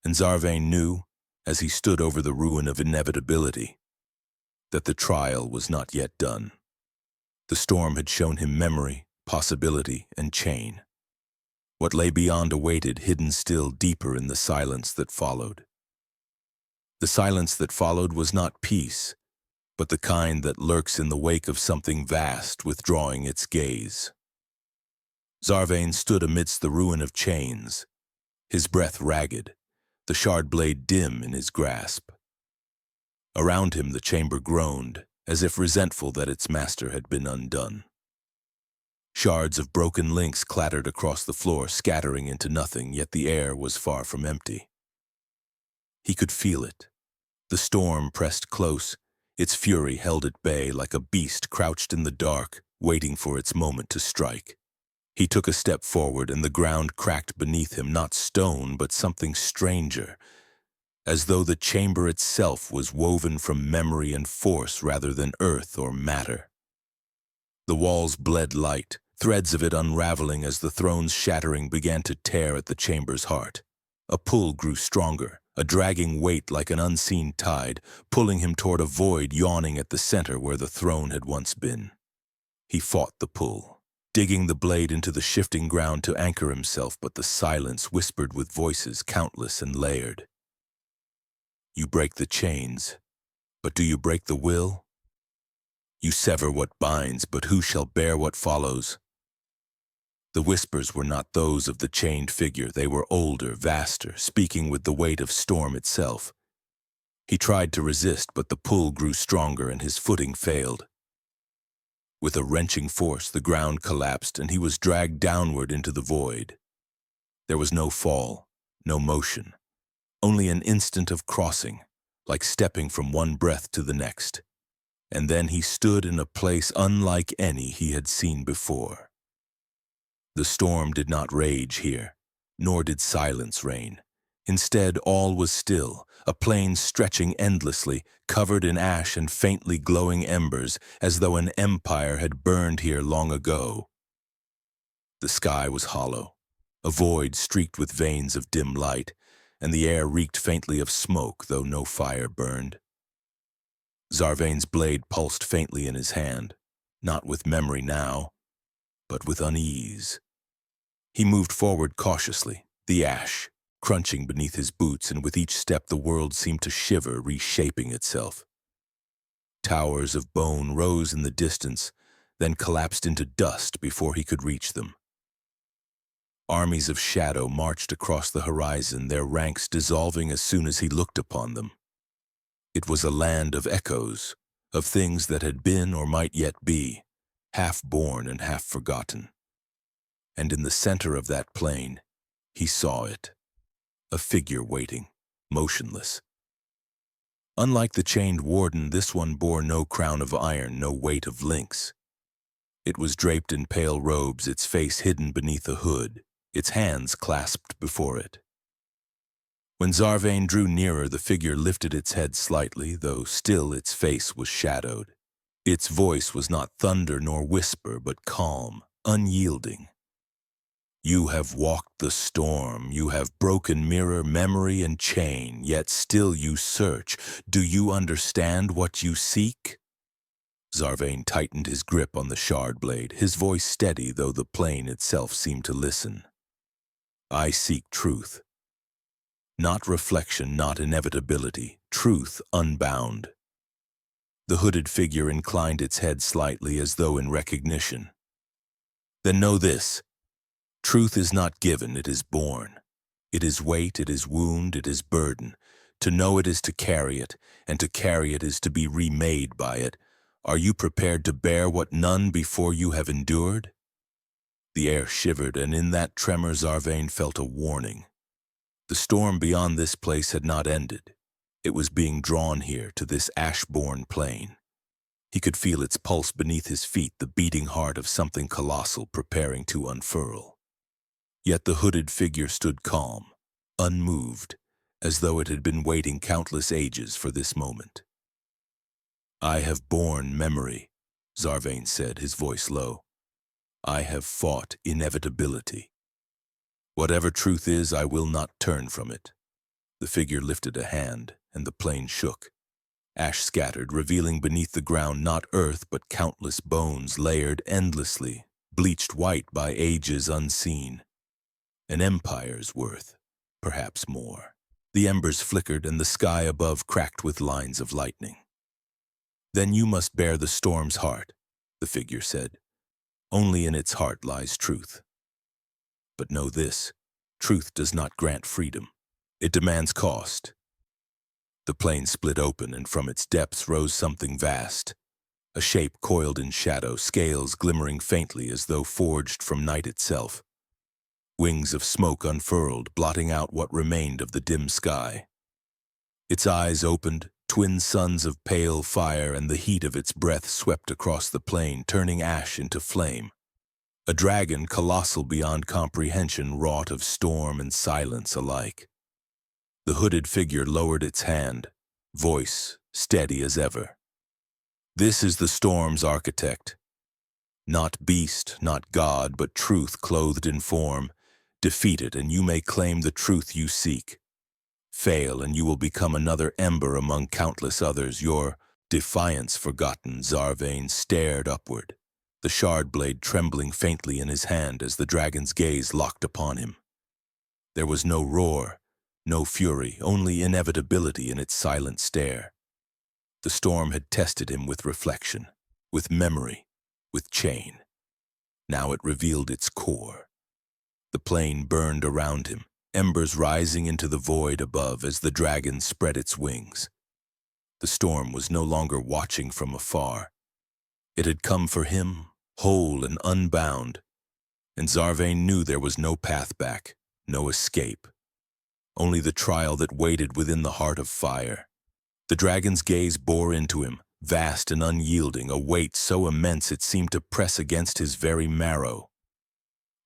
And Zarvain knew, as he stood over the ruin of inevitability, that the trial was not yet done. The storm had shown him memory, possibility, and chain. What lay beyond awaited, hidden still deeper in the silence that followed. The silence that followed was not peace, but the kind that lurks in the wake of something vast, withdrawing its gaze. Zarvain stood amidst the ruin of chains, his breath ragged, the shard blade dim in his grasp. Around him the chamber groaned, as if resentful that its master had been undone. Shards of broken links clattered across the floor, scattering into nothing, yet the air was far from empty. He could feel it. The storm pressed close, its fury held at bay like a beast crouched in the dark, waiting for its moment to strike. He took a step forward, and the ground cracked beneath him, not stone, but something stranger, as though the chamber itself was woven from memory and force rather than earth or matter. The walls bled light, threads of it unraveling as the throne's shattering began to tear at the chamber's heart. A pull grew stronger, a dragging weight like an unseen tide, pulling him toward a void yawning at the center where the throne had once been. He fought the pull, digging the blade into the shifting ground to anchor himself, but the silence whispered with voices countless and layered. You break the chains, but do you break the will? You sever what binds, but who shall bear what follows? The whispers were not those of the chained figure. They were older, vaster, speaking with the weight of storm itself. He tried to resist, but the pull grew stronger and his footing failed. With a wrenching force, the ground collapsed and he was dragged downward into the void. There was no fall, no motion. Only an instant of crossing, like stepping from one breath to the next. And then he stood in a place unlike any he had seen before. The storm did not rage here, nor did silence reign. Instead, all was still, a plain stretching endlessly, covered in ash and faintly glowing embers, as though an empire had burned here long ago. The sky was hollow, a void streaked with veins of dim light, and the air reeked faintly of smoke, though no fire burned. Zarvain's blade pulsed faintly in his hand, not with memory now, but with unease. He moved forward cautiously, the ash crunching beneath his boots, and with each step the world seemed to shiver, reshaping itself. Towers of bone rose in the distance, then collapsed into dust before he could reach them. Armies of shadow marched across the horizon, their ranks dissolving as soon as he looked upon them. It was a land of echoes, of things that had been or might yet be, half born and half forgotten. And in the center of that plain, he saw it, a figure waiting, motionless. Unlike the chained warden, this one bore no crown of iron, no weight of links. It was draped in pale robes, its face hidden beneath a hood, its hands clasped before it. When Zarvain drew nearer, the figure lifted its head slightly, though still its face was shadowed. Its voice was not thunder nor whisper, but calm, unyielding. You have walked the storm, you have broken mirror, memory, and chain, yet still you search. Do you understand what you seek? Zarvain tightened his grip on the shard blade, his voice steady, though the plane itself seemed to listen. I seek truth. Not reflection, not inevitability, truth unbound. The hooded figure inclined its head slightly as though in recognition. Then know this. Truth is not given, it is born. It is weight, it is wound, it is burden. To know it is to carry it, and to carry it is to be remade by it. Are you prepared to bear what none before you have endured? The air shivered, and in that tremor Zarvain felt a warning. The storm beyond this place had not ended. It was being drawn here to this ash-born plain. He could feel its pulse beneath his feet, the beating heart of something colossal preparing to unfurl. Yet the hooded figure stood calm, unmoved, as though it had been waiting countless ages for this moment. I have borne memory, Zarvain said, his voice low. I have fought inevitability. Whatever truth is, I will not turn from it. The figure lifted a hand, and the plain shook. Ash scattered, revealing beneath the ground not earth but countless bones layered endlessly, bleached white by ages unseen. An empire's worth, perhaps more. The embers flickered, and the sky above cracked with lines of lightning. Then you must bear the storm's heart, the figure said. Only in its heart lies truth. But know this, truth does not grant freedom. It demands cost. The plain split open, and from its depths rose something vast. A shape coiled in shadow, scales glimmering faintly as though forged from night itself. Wings of smoke unfurled, blotting out what remained of the dim sky. Its eyes opened, twin suns of pale fire, and the heat of its breath swept across the plain, turning ash into flame. A dragon colossal beyond comprehension, wrought of storm and silence alike. The hooded figure lowered its hand, voice steady as ever. This is the storm's architect. Not beast, not god, but truth clothed in form. Defeat it, and you may claim the truth you seek. Fail, and you will become another ember among countless others. Your defiance forgotten, Zarvain stared upward, the shard blade trembling faintly in his hand as the dragon's gaze locked upon him. There was no roar, no fury, only inevitability in its silent stare. The storm had tested him with reflection, with memory, with chain. Now it revealed its core. The plain burned around him, embers rising into the void above as the dragon spread its wings. The storm was no longer watching from afar. It had come for him, whole and unbound, and Zarvain knew there was no path back, no escape. Only the trial that waited within the heart of fire. The dragon's gaze bore into him, vast and unyielding, a weight so immense it seemed to press against his very marrow.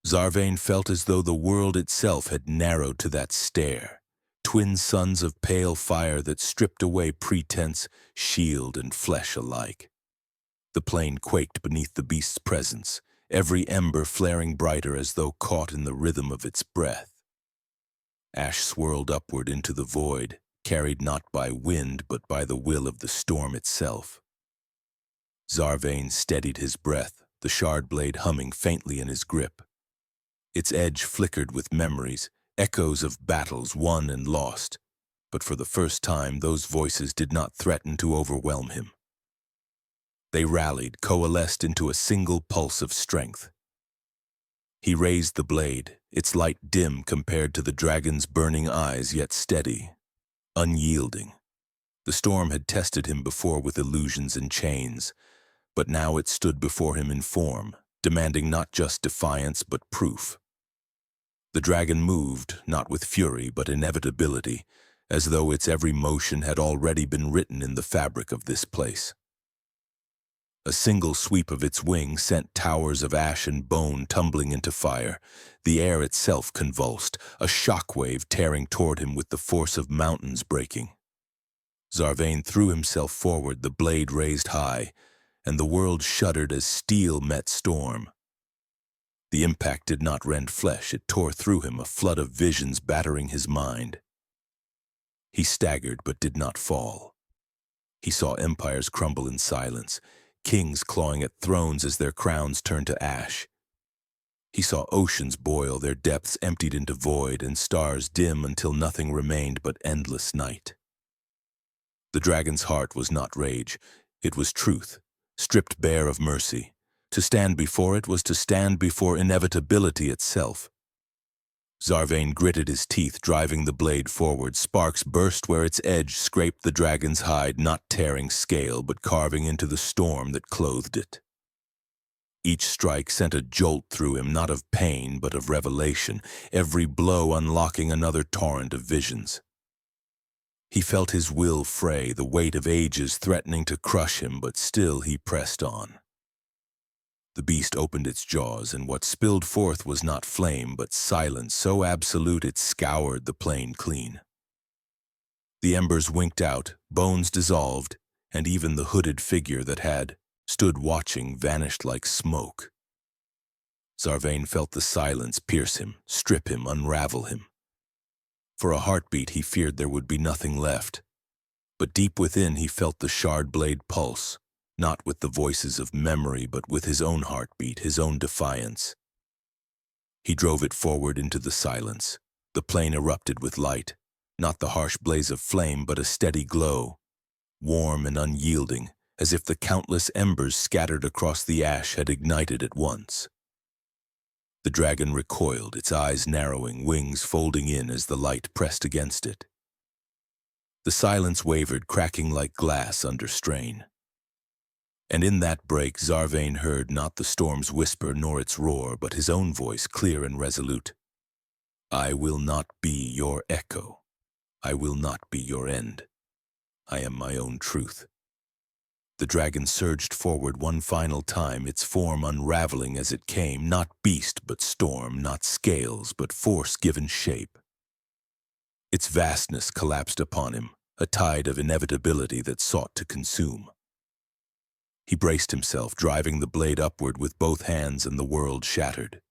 Zarvain felt as though the world itself had narrowed to that stare, twin suns of pale fire that stripped away pretense, shield, and flesh alike. The plain quaked beneath the beast's presence, every ember flaring brighter as though caught in the rhythm of its breath. Ash swirled upward into the void, carried not by wind but by the will of the storm itself. Zarvain steadied his breath, the shard blade humming faintly in his grip. Its edge flickered with memories, echoes of battles won and lost, but for the first time those voices did not threaten to overwhelm him. They rallied, coalesced into a single pulse of strength. He raised the blade, its light dim compared to the dragon's burning eyes, yet steady, unyielding. The storm had tested him before with illusions and chains, but now it stood before him in form, demanding not just defiance but proof. The dragon moved, not with fury but inevitability, as though its every motion had already been written in the fabric of this place. A single sweep of its wing sent towers of ash and bone tumbling into fire. The air itself convulsed, a shockwave tearing toward him with the force of mountains breaking. Zarvain threw himself forward, the blade raised high, and the world shuddered as steel met storm. The impact did not rend flesh, it tore through him, a flood of visions battering his mind. He staggered but did not fall. He saw empires crumble in silence, kings clawing at thrones as their crowns turned to ash. He saw oceans boil, their depths emptied into void, and stars dim until nothing remained but endless night. The dragon's heart was not rage, it was truth, stripped bare of mercy. To stand before it was to stand before inevitability itself. Zarvain gritted his teeth, driving the blade forward. Sparks burst where its edge scraped the dragon's hide, not tearing scale, but carving into the storm that clothed it. Each strike sent a jolt through him, not of pain, but of revelation, every blow unlocking another torrent of visions. He felt his will fray, the weight of ages threatening to crush him, but still he pressed on. The beast opened its jaws, and what spilled forth was not flame, but silence so absolute it scoured the plain clean. The embers winked out, bones dissolved, and even the hooded figure that had stood watching vanished like smoke. Zarvain felt the silence pierce him, strip him, unravel him. For a heartbeat he feared there would be nothing left, but deep within he felt the shard blade pulse, not with the voices of memory, but with his own heartbeat, his own defiance. He drove it forward into the silence. The plain erupted with light, not the harsh blaze of flame, but a steady glow, warm and unyielding, as if the countless embers scattered across the ash had ignited at once. The dragon recoiled, its eyes narrowing, wings folding in as the light pressed against it. The silence wavered, cracking like glass under strain. And in that break Zarvain heard not the storm's whisper nor its roar, but his own voice, clear and resolute. I will not be your echo. I will not be your end. I am my own truth. The dragon surged forward one final time, its form unraveling as it came, not beast but storm, not scales but force given shape. Its vastness collapsed upon him, a tide of inevitability that sought to consume. He braced himself, driving the blade upward with both hands, and the world shattered.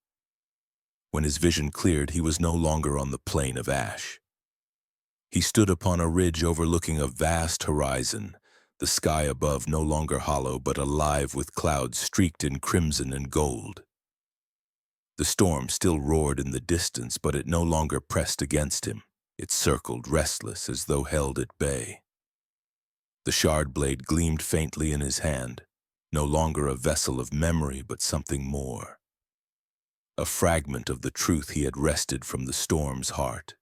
When his vision cleared, he was no longer on the plain of ash. He stood upon a ridge overlooking a vast horizon, the sky above no longer hollow but alive with clouds streaked in crimson and gold. The storm still roared in the distance, but it no longer pressed against him. It circled, restless, as though held at bay. The shard blade gleamed faintly in his hand, no longer a vessel of memory, but something more. A fragment of the truth he had wrested from the storm's heart.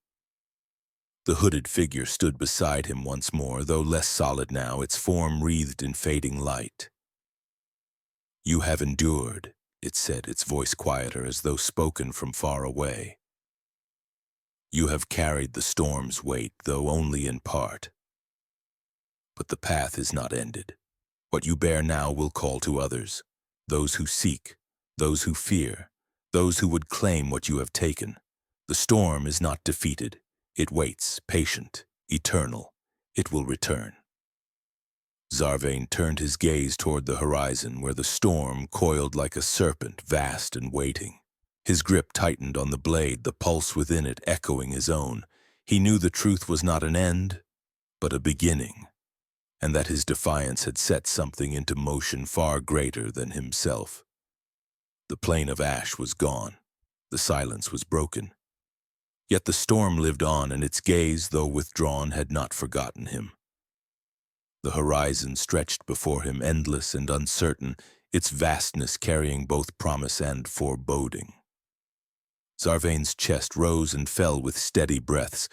The hooded figure stood beside him once more, though less solid now, its form wreathed in fading light. You have endured, it said, its voice quieter, as though spoken from far away. You have carried the storm's weight, though only in part. But the path is not ended. What you bear now will call to others, those who seek, those who fear, those who would claim what you have taken. The storm is not defeated. It waits, patient, eternal. It will return. Zarvain turned his gaze toward the horizon, where the storm coiled like a serpent, vast and waiting. His grip tightened on the blade, the pulse within it echoing his own. He knew the truth was not an end, but a beginning, and that his defiance had set something into motion far greater than himself. The plain of ash was gone. The silence was broken. Yet the storm lived on, and its gaze, though withdrawn, had not forgotten him. The horizon stretched before him, endless and uncertain, its vastness carrying both promise and foreboding. Zarvain's chest rose and fell with steady breaths,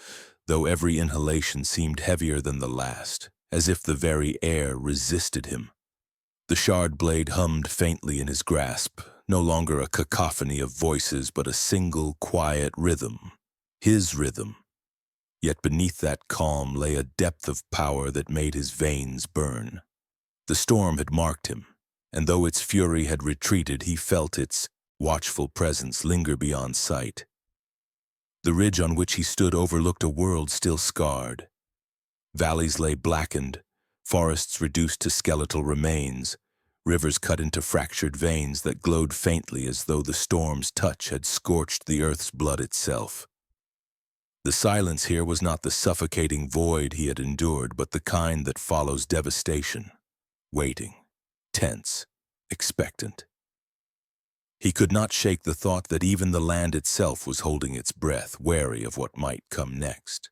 though every inhalation seemed heavier than the last, as if the very air resisted him. The shard blade hummed faintly in his grasp, no longer a cacophony of voices but a single quiet rhythm, his rhythm. Yet beneath that calm lay a depth of power that made his veins burn. The storm had marked him, and though its fury had retreated, he felt its watchful presence linger beyond sight. The ridge on which he stood overlooked a world still scarred. Valleys lay blackened, forests reduced to skeletal remains, rivers cut into fractured veins that glowed faintly as though the storm's touch had scorched the earth's blood itself. The silence here was not the suffocating void he had endured, but the kind that follows devastation, waiting, tense, expectant. He could not shake the thought that even the land itself was holding its breath, wary of what might come next.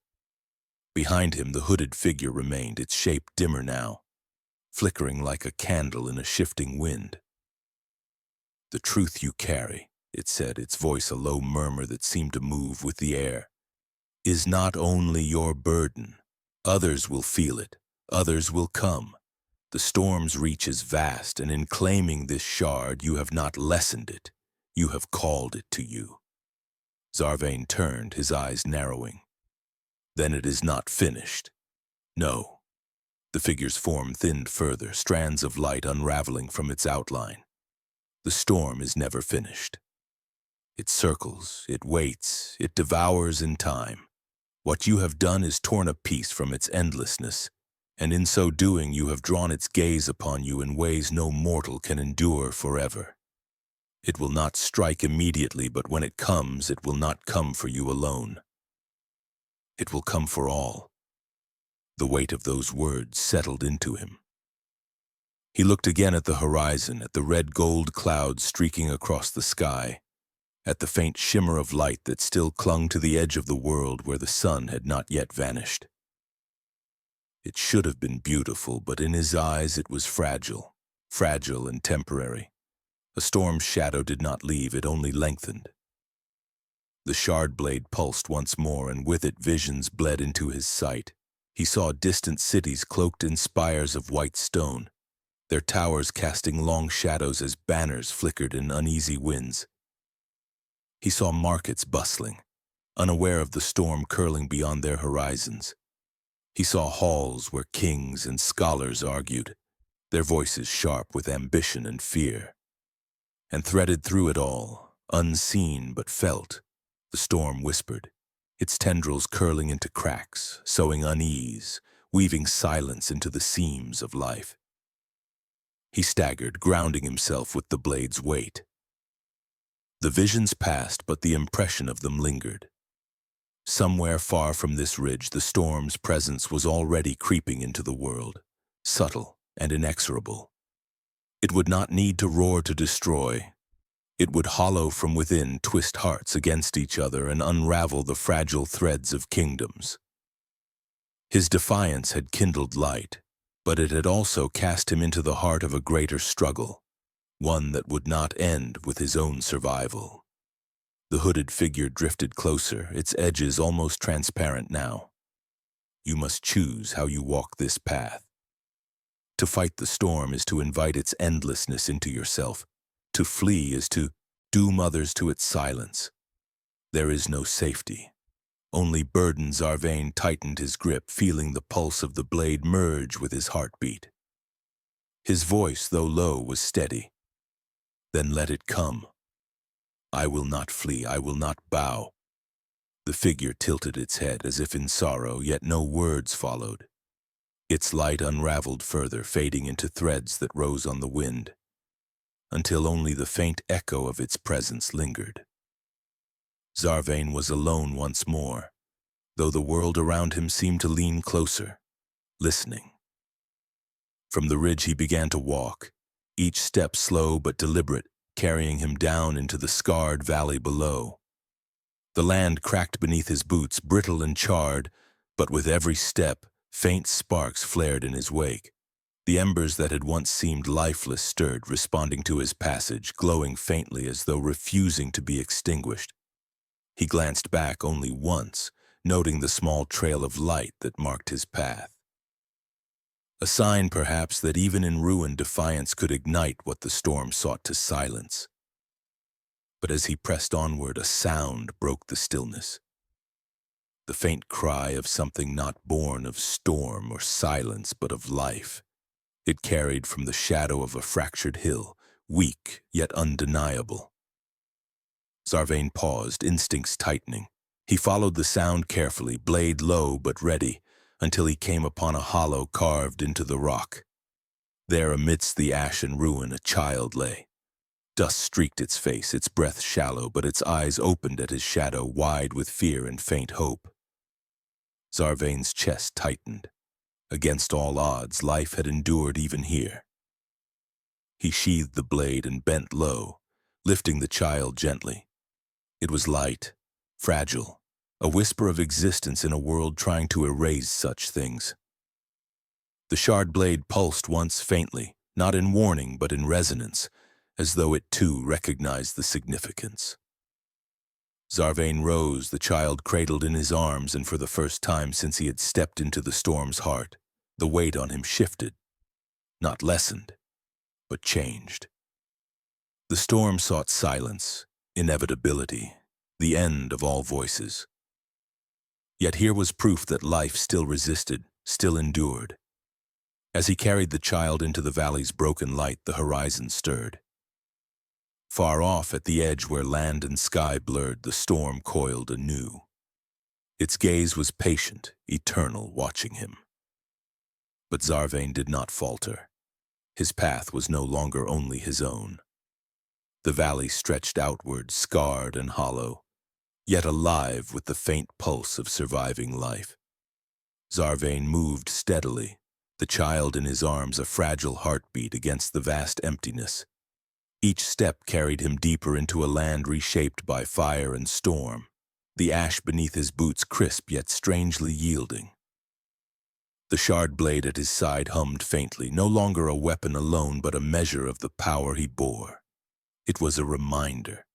Behind him, the hooded figure remained, its shape dimmer now, flickering like a candle in a shifting wind. "The truth you carry," it said, its voice a low murmur that seemed to move with the air, "is not only your burden. Others will feel it. Others will come. The storm's reach is vast, and in claiming this shard, you have not lessened it. You have called it to you." Zarvain turned, his eyes narrowing. "Then it is not finished." "No." The figure's form thinned further, strands of light unraveling from its outline. "The storm is never finished. It circles, it waits, it devours in time. What you have done is torn a piece from its endlessness, and in so doing you have drawn its gaze upon you in ways no mortal can endure forever. It will not strike immediately, but when it comes, it will not come for you alone. It will come for all." The weight of those words settled into him. He looked again at the horizon, at the red-gold clouds streaking across the sky, at the faint shimmer of light that still clung to the edge of the world where the sun had not yet vanished. It should have been beautiful, but in his eyes it was fragile and temporary. A storm's shadow did not leave, it only lengthened. The shard blade pulsed once more, and with it visions bled into his sight. He saw distant cities cloaked in spires of white stone, their towers casting long shadows as banners flickered in uneasy winds. He saw markets bustling, unaware of the storm curling beyond their horizons. He saw halls where kings and scholars argued, their voices sharp with ambition and fear. And threaded through it all, unseen but felt, the storm whispered, its tendrils curling into cracks, sowing unease, weaving silence into the seams of life. He staggered, grounding himself with the blade's weight. The visions passed, but the impression of them lingered. Somewhere far from this ridge, the storm's presence was already creeping into the world, subtle and inexorable. It would not need to roar to destroy. It would hollow from within, twist hearts against each other, and unravel the fragile threads of kingdoms. His defiance had kindled light, but it had also cast him into the heart of a greater struggle, one that would not end with his own survival. The hooded figure drifted closer, its edges almost transparent now. "You must choose how you walk this path. To fight the storm is to invite its endlessness into yourself. To flee is to doom others to its silence. There is no safety. Only burden." Zarvain tightened his grip, feeling the pulse of the blade merge with his heartbeat. His voice, though low, was steady. "Then let it come. I will not flee, I will not bow." The figure tilted its head as if in sorrow, yet no words followed. Its light unraveled further, fading into threads that rose on the wind, until only the faint echo of its presence lingered. Zarvain was alone once more, though the world around him seemed to lean closer, listening. From the ridge he began to walk, each step slow but deliberate, carrying him down into the scarred valley below. The land cracked beneath his boots, brittle and charred, but with every step, faint sparks flared in his wake. The embers that had once seemed lifeless stirred, responding to his passage, glowing faintly as though refusing to be extinguished. He glanced back only once, noting the small trail of light that marked his path. A sign, perhaps, that even in ruin defiance could ignite what the storm sought to silence. But as he pressed onward, a sound broke the stillness. The faint cry of something not born of storm or silence, but of life. It carried from the shadow of a fractured hill, weak yet undeniable. Zarvain paused, instincts tightening. He followed the sound carefully, blade low but ready, until he came upon a hollow carved into the rock. There, amidst the ash and ruin, a child lay. Dust streaked its face, its breath shallow, but its eyes opened at his shadow, wide with fear and faint hope. Zarvain's chest tightened. Against all odds, life had endured even here. He sheathed the blade and bent low, lifting the child gently. It was light, fragile, a whisper of existence in a world trying to erase such things. The shard blade pulsed once faintly, not in warning but in resonance, as though it too recognized the significance. Zarvain rose, the child cradled in his arms, and for the first time since he had stepped into the storm's heart, the weight on him shifted, not lessened, but changed. The storm sought silence, inevitability, the end of all voices. Yet here was proof that life still resisted, still endured. As he carried the child into the valley's broken light, the horizon stirred. Far off at the edge where land and sky blurred, the storm coiled anew. Its gaze was patient, eternal, watching him. But Zarvain did not falter. His path was no longer only his own. The valley stretched outward, scarred and hollow, yet alive with the faint pulse of surviving life. Zarvain moved steadily, the child in his arms a fragile heartbeat against the vast emptiness. Each step carried him deeper into a land reshaped by fire and storm, the ash beneath his boots crisp yet strangely yielding. The shard blade at his side hummed faintly, no longer a weapon alone but a measure of the power he bore. It was a reminder.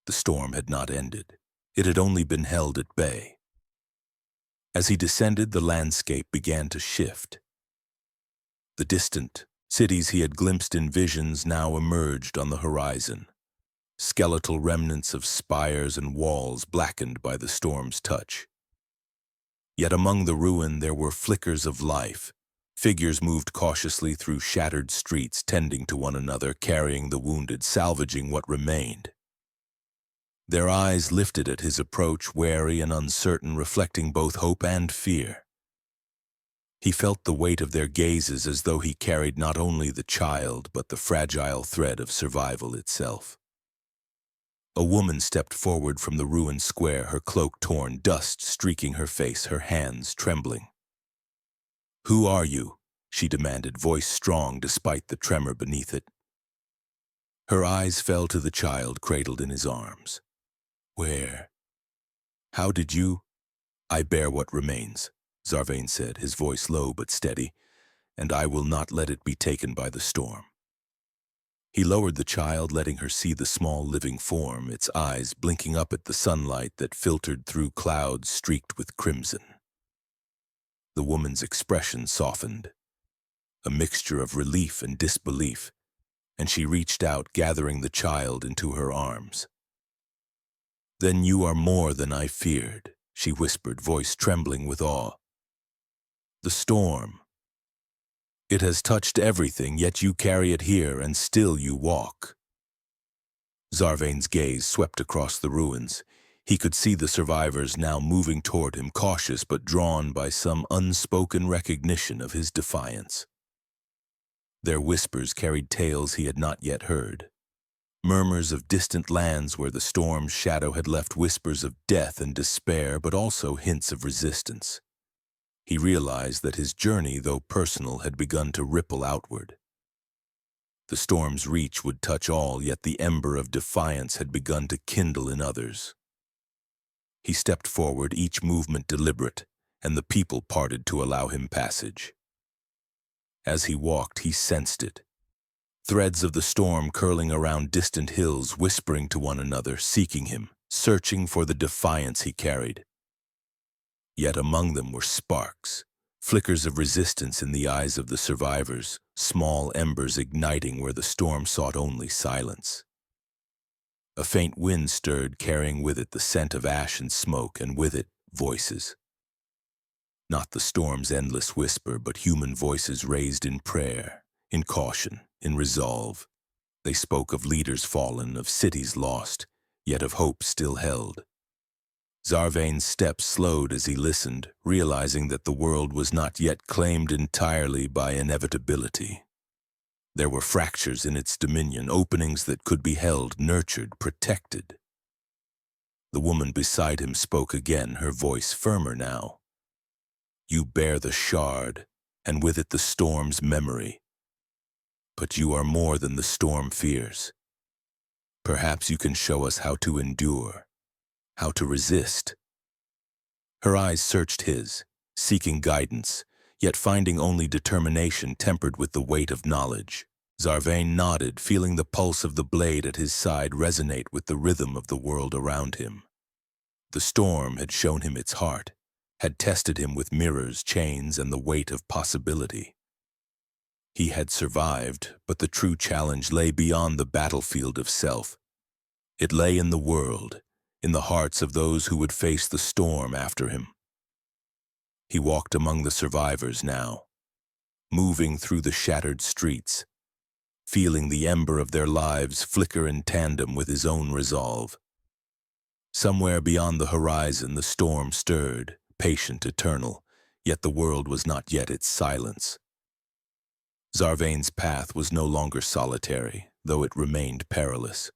The storm had not ended. It had only been held at bay. As he descended, the landscape began to shift. The distant cities he had glimpsed in visions now emerged on the horizon, skeletal remnants of spires and walls blackened by the storm's touch. Yet among the ruin there were flickers of life. Figures moved cautiously through shattered streets, tending to one another, carrying the wounded, salvaging what remained. Their eyes lifted at his approach, wary and uncertain, reflecting both hope and fear. He felt the weight of their gazes as though he carried not only the child, but the fragile thread of survival itself. A woman stepped forward from the ruined square, her cloak torn, dust streaking her face, her hands trembling. "Who are you?" she demanded, voice strong despite the tremor beneath it. Her eyes fell to the child cradled in his arms. "Where? How did you?" "I bear what remains," Zarvain said, his voice low but steady, "and I will not let it be taken by the storm." He lowered the child, letting her see the small living form, its eyes blinking up at the sunlight that filtered through clouds streaked with crimson. The woman's expression softened, a mixture of relief and disbelief, and she reached out, gathering the child into her arms. "Then you are more than I feared," she whispered, voice trembling with awe. "The storm. It has touched everything, yet you carry it here, and still you walk." Zarvain's gaze swept across the ruins. He could see the survivors now moving toward him, cautious but drawn by some unspoken recognition of his defiance. Their whispers carried tales he had not yet heard. Murmurs of distant lands where the storm's shadow had left whispers of death and despair, but also hints of resistance. He realized that his journey, though personal, had begun to ripple outward. The storm's reach would touch all, yet the ember of defiance had begun to kindle in others. He stepped forward, each movement deliberate, and the people parted to allow him passage. As he walked, he sensed it. Threads of the storm curling around distant hills, whispering to one another, seeking him, searching for the defiance he carried. Yet among them were sparks, flickers of resistance in the eyes of the survivors, small embers igniting where the storm sought only silence. A faint wind stirred, carrying with it the scent of ash and smoke, and with it, voices. Not the storm's endless whisper, but human voices raised in prayer, in caution, in resolve. They spoke of leaders fallen, of cities lost, yet of hope still held. Zarvain's steps slowed as he listened, realizing that the world was not yet claimed entirely by inevitability. There were fractures in its dominion, openings that could be held, nurtured, protected. The woman beside him spoke again, her voice firmer now. You bear the shard, and with it the storm's memory. But you are more than the storm fears. Perhaps you can show us how to endure, how to resist. Her eyes searched his, seeking guidance, yet finding only determination tempered with the weight of knowledge. Zarvain nodded, feeling the pulse of the blade at his side resonate with the rhythm of the world around him. The storm had shown him its heart, had tested him with mirrors, chains, and the weight of possibility. He had survived, but the true challenge lay beyond the battlefield of self. It lay in the world, in the hearts of those who would face the storm after him. He walked among the survivors now, moving through the shattered streets, feeling the ember of their lives flicker in tandem with his own resolve. Somewhere beyond the horizon the storm stirred, patient, eternal, yet the world was not yet its silence. Zarvain's path was no longer solitary, though it remained perilous.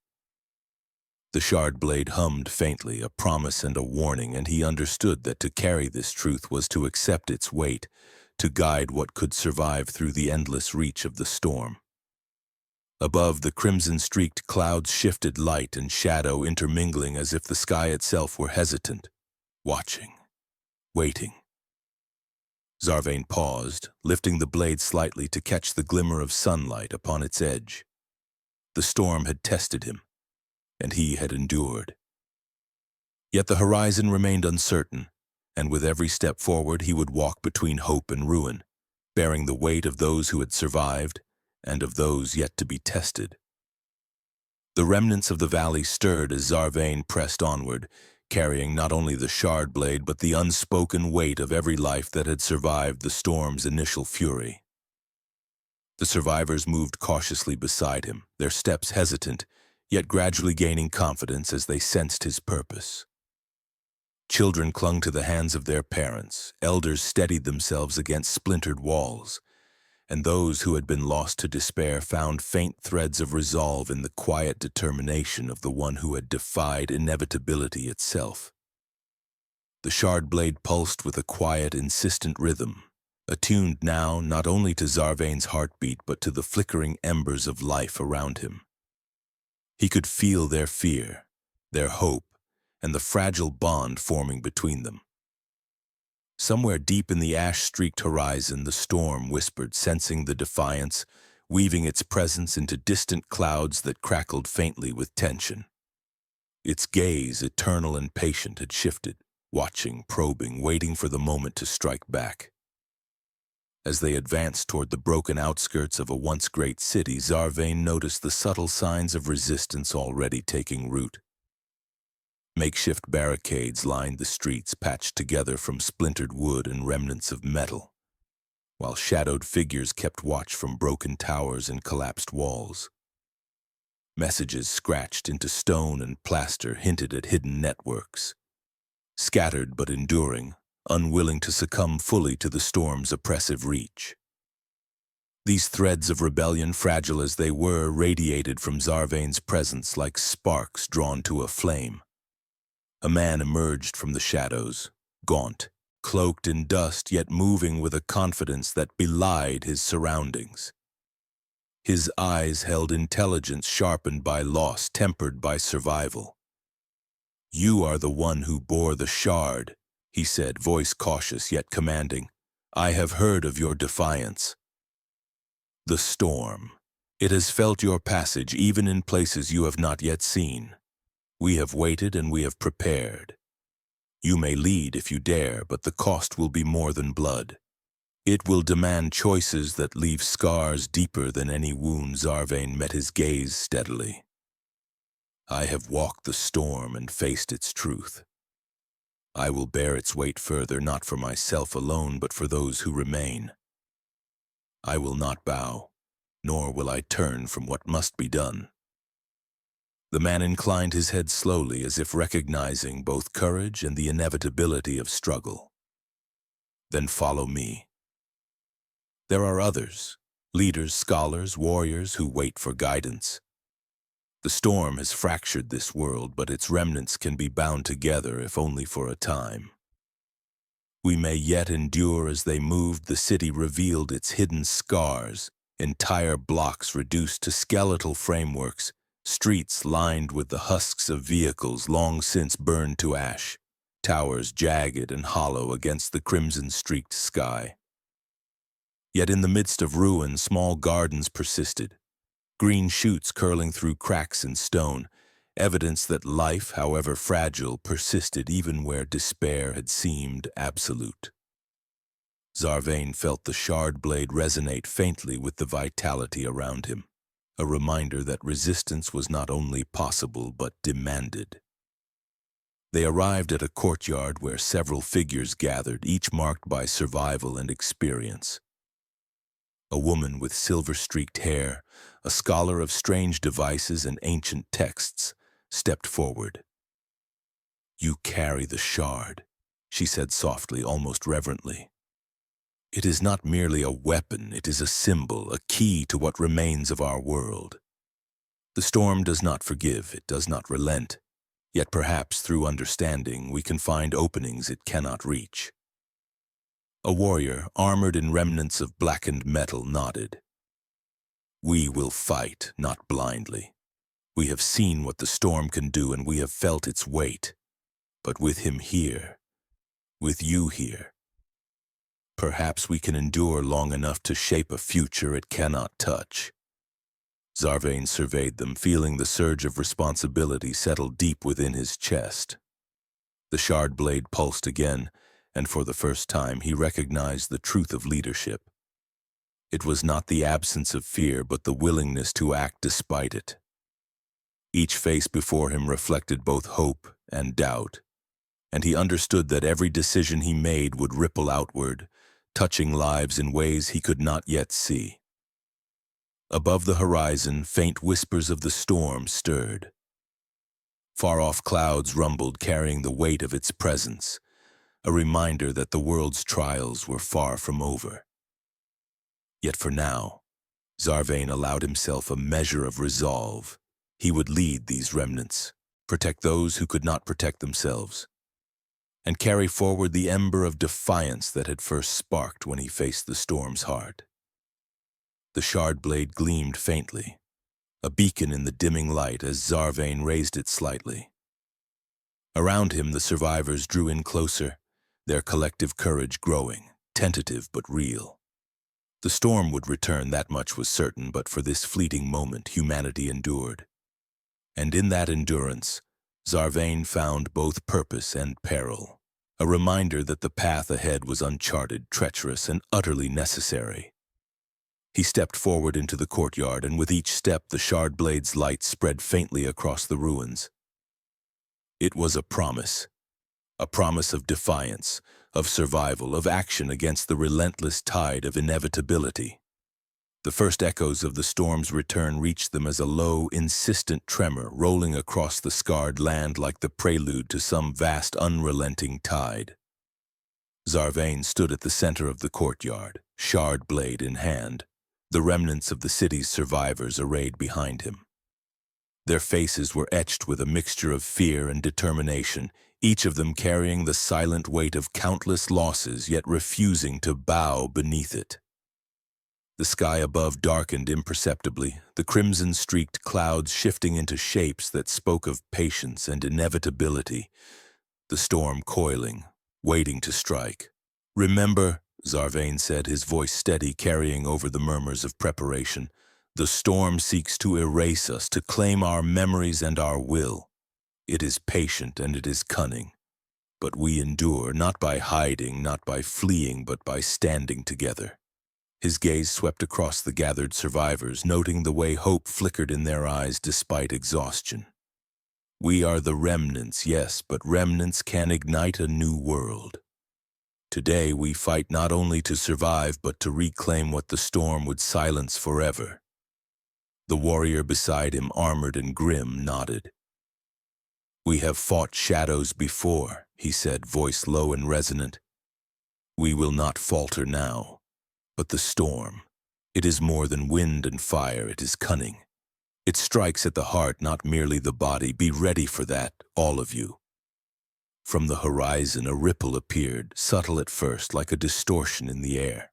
The shard blade hummed faintly, a promise and a warning, and he understood that to carry this truth was to accept its weight, to guide what could survive through the endless reach of the storm. Above, the crimson-streaked clouds shifted, light and shadow intermingling as if the sky itself were hesitant, watching, waiting. Zarvain paused, lifting the blade slightly to catch the glimmer of sunlight upon its edge. The storm had tested him, and he had endured. Yet the horizon remained uncertain, and with every step forward he would walk between hope and ruin, bearing the weight of those who had survived and of those yet to be tested. The remnants of the valley stirred as Zarvain pressed onward, carrying not only the shard blade but the unspoken weight of every life that had survived the storm's initial fury. The survivors moved cautiously beside him, their steps hesitant, yet gradually gaining confidence as they sensed his purpose. Children clung to the hands of their parents, elders steadied themselves against splintered walls, and those who had been lost to despair found faint threads of resolve in the quiet determination of the one who had defied inevitability itself. The shard blade pulsed with a quiet, insistent rhythm, attuned now not only to Zarvain's heartbeat but to the flickering embers of life around him. He could feel their fear, their hope, and the fragile bond forming between them. Somewhere deep in the ash-streaked horizon, the storm whispered, sensing the defiance, weaving its presence into distant clouds that crackled faintly with tension. Its gaze, eternal and patient, had shifted, watching, probing, waiting for the moment to strike back. As they advanced toward the broken outskirts of a once great city, Zarvain noticed the subtle signs of resistance already taking root. Makeshift barricades lined the streets, patched together from splintered wood and remnants of metal, while shadowed figures kept watch from broken towers and collapsed walls. Messages scratched into stone and plaster hinted at hidden networks. Scattered but enduring, unwilling to succumb fully to the storm's oppressive reach. These threads of rebellion, fragile as they were, radiated from Zarvain's presence like sparks drawn to a flame. A man emerged from the shadows, gaunt, cloaked in dust, yet moving with a confidence that belied his surroundings. His eyes held intelligence sharpened by loss, tempered by survival. "You are the one who bore the shard," he said, voice cautious yet commanding. "I have heard of your defiance. The storm. It has felt your passage even in places you have not yet seen. We have waited and we have prepared. You may lead if you dare, but the cost will be more than blood. It will demand choices that leave scars deeper than any wound. Zarvain met his gaze steadily. I have walked the storm and faced its truth. I will bear its weight further, not for myself alone, but for those who remain. I will not bow, nor will I turn from what must be done. The man inclined his head slowly, as if recognizing both courage and the inevitability of struggle. Then follow me. There are others, leaders, scholars, warriors who wait for guidance. The storm has fractured this world, but its remnants can be bound together if only for a time. We may yet endure. As they moved, the city revealed its hidden scars, entire blocks reduced to skeletal frameworks, streets lined with the husks of vehicles long since burned to ash, towers jagged and hollow against the crimson-streaked sky. Yet in the midst of ruin, small gardens persisted, green shoots curling through cracks in stone, evidence that life, however fragile, persisted even where despair had seemed absolute. Zarvain felt the shard blade resonate faintly with the vitality around him, a reminder that resistance was not only possible but demanded. They arrived at a courtyard where several figures gathered, each marked by survival and experience. A woman with silver-streaked hair, a scholar of strange devices and ancient texts, stepped forward. "You carry the shard," she said softly, almost reverently. "It is not merely a weapon, it is a symbol, a key to what remains of our world. The storm does not forgive, it does not relent, yet perhaps through understanding we can find openings it cannot reach." A warrior, armored in remnants of blackened metal, nodded. "We will fight, not blindly. We have seen what the storm can do and we have felt its weight. But with him here, with you here, perhaps we can endure long enough to shape a future it cannot touch." Zarvain surveyed them, feeling the surge of responsibility settle deep within his chest. The shard blade pulsed again, and for the first time he recognized the truth of leadership. It was not the absence of fear, but the willingness to act despite it. Each face before him reflected both hope and doubt, and he understood that every decision he made would ripple outward, touching lives in ways he could not yet see. Above the horizon, faint whispers of the storm stirred. Far-off clouds rumbled, carrying the weight of its presence, a reminder that the world's trials were far from over. Yet for now, Zarvain allowed himself a measure of resolve. He would lead these remnants, protect those who could not protect themselves, and carry forward the ember of defiance that had first sparked when he faced the storm's heart. The shard blade gleamed faintly, a beacon in the dimming light as Zarvain raised it slightly. Around him, the survivors drew in closer, their collective courage growing, tentative but real. The storm would return, that much was certain, but for this fleeting moment humanity endured. And in that endurance, Zarvain found both purpose and peril, a reminder that the path ahead was uncharted, treacherous, and utterly necessary. He stepped forward into the courtyard, and with each step the shard blade's light spread faintly across the ruins. It was a promise of defiance, of survival, of action against the relentless tide of inevitability. The first echoes of the storm's return reached them as a low, insistent tremor rolling across the scarred land like the prelude to some vast, unrelenting tide. Zarvain stood at the center of the courtyard, shard blade in hand, the remnants of the city's survivors arrayed behind him. Their faces were etched with a mixture of fear and determination, each of them carrying the silent weight of countless losses, yet refusing to bow beneath it. The sky above darkened imperceptibly, the crimson-streaked clouds shifting into shapes that spoke of patience and inevitability, the storm coiling, waiting to strike. "Remember," Zarvain said, his voice steady, carrying over the murmurs of preparation, "the storm seeks to erase us, to claim our memories and our will. It is patient and it is cunning. But we endure not by hiding, not by fleeing, but by standing together. His gaze swept across the gathered survivors, noting the way hope flickered in their eyes despite exhaustion. We are the remnants, yes, but remnants can ignite a new world. Today we fight not only to survive, but to reclaim what the storm would silence forever. The warrior beside him, armored and grim, nodded. We have fought shadows before, he said, voice low and resonant. We will not falter now. But the storm, it is more than wind and fire, it is cunning. It strikes at the heart, not merely the body. Be ready for that, all of you. From the horizon, a ripple appeared, subtle at first, like a distortion in the air.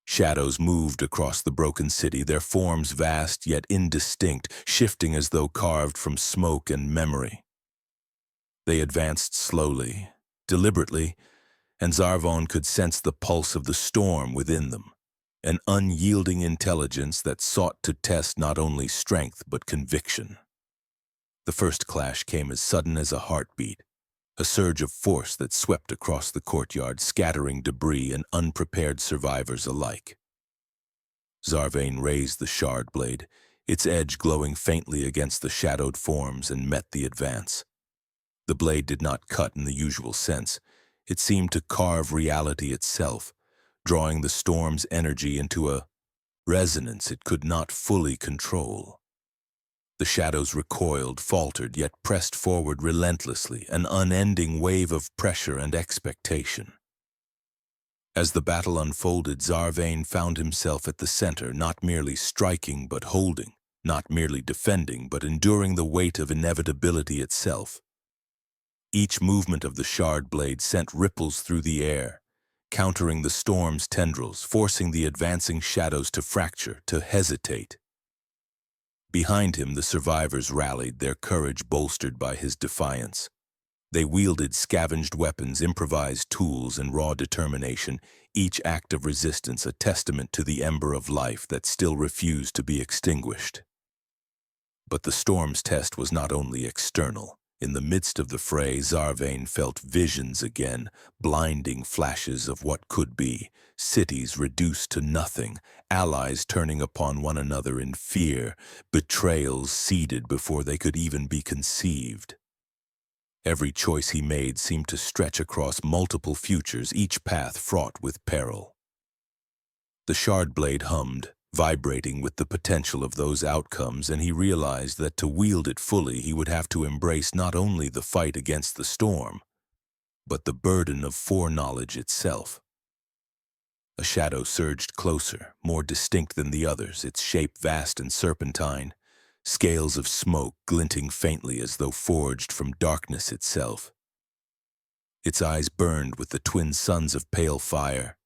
Shadows moved across the broken city, their forms vast yet indistinct, shifting as though carved from smoke and memory. They advanced slowly, deliberately, and Zarvon could sense the pulse of the storm within them, an unyielding intelligence that sought to test not only strength but conviction. The first clash came as sudden as a heartbeat, a surge of force that swept across the courtyard, scattering debris and unprepared survivors alike. Zarvane raised the shard blade, its edge glowing faintly against the shadowed forms, and met the advance. The blade did not cut in the usual sense. It seemed to carve reality itself, drawing the storm's energy into a resonance it could not fully control. The shadows recoiled, faltered, yet pressed forward relentlessly, an unending wave of pressure and expectation. As the battle unfolded, Zarvane found himself at the center, not merely striking but holding, not merely defending but enduring the weight of inevitability itself. Each movement of the shard blade sent ripples through the air, countering the storm's tendrils, forcing the advancing shadows to fracture, to hesitate. Behind him, the survivors rallied, their courage bolstered by his defiance. They wielded scavenged weapons, improvised tools, and raw determination, each act of resistance a testament to the ember of life that still refused to be extinguished. But the storm's test was not only external. In the midst of the fray, Zarvane felt visions again, blinding flashes of what could be, cities reduced to nothing, allies turning upon one another in fear, betrayals seeded before they could even be conceived. Every choice he made seemed to stretch across multiple futures, each path fraught with peril. The shard blade hummed, vibrating with the potential of those outcomes, and he realized that to wield it fully he would have to embrace not only the fight against the storm, but the burden of foreknowledge itself. A shadow surged closer, more distinct than the others, its shape vast and serpentine, scales of smoke glinting faintly as though forged from darkness itself. Its eyes burned with the twin suns of pale fire,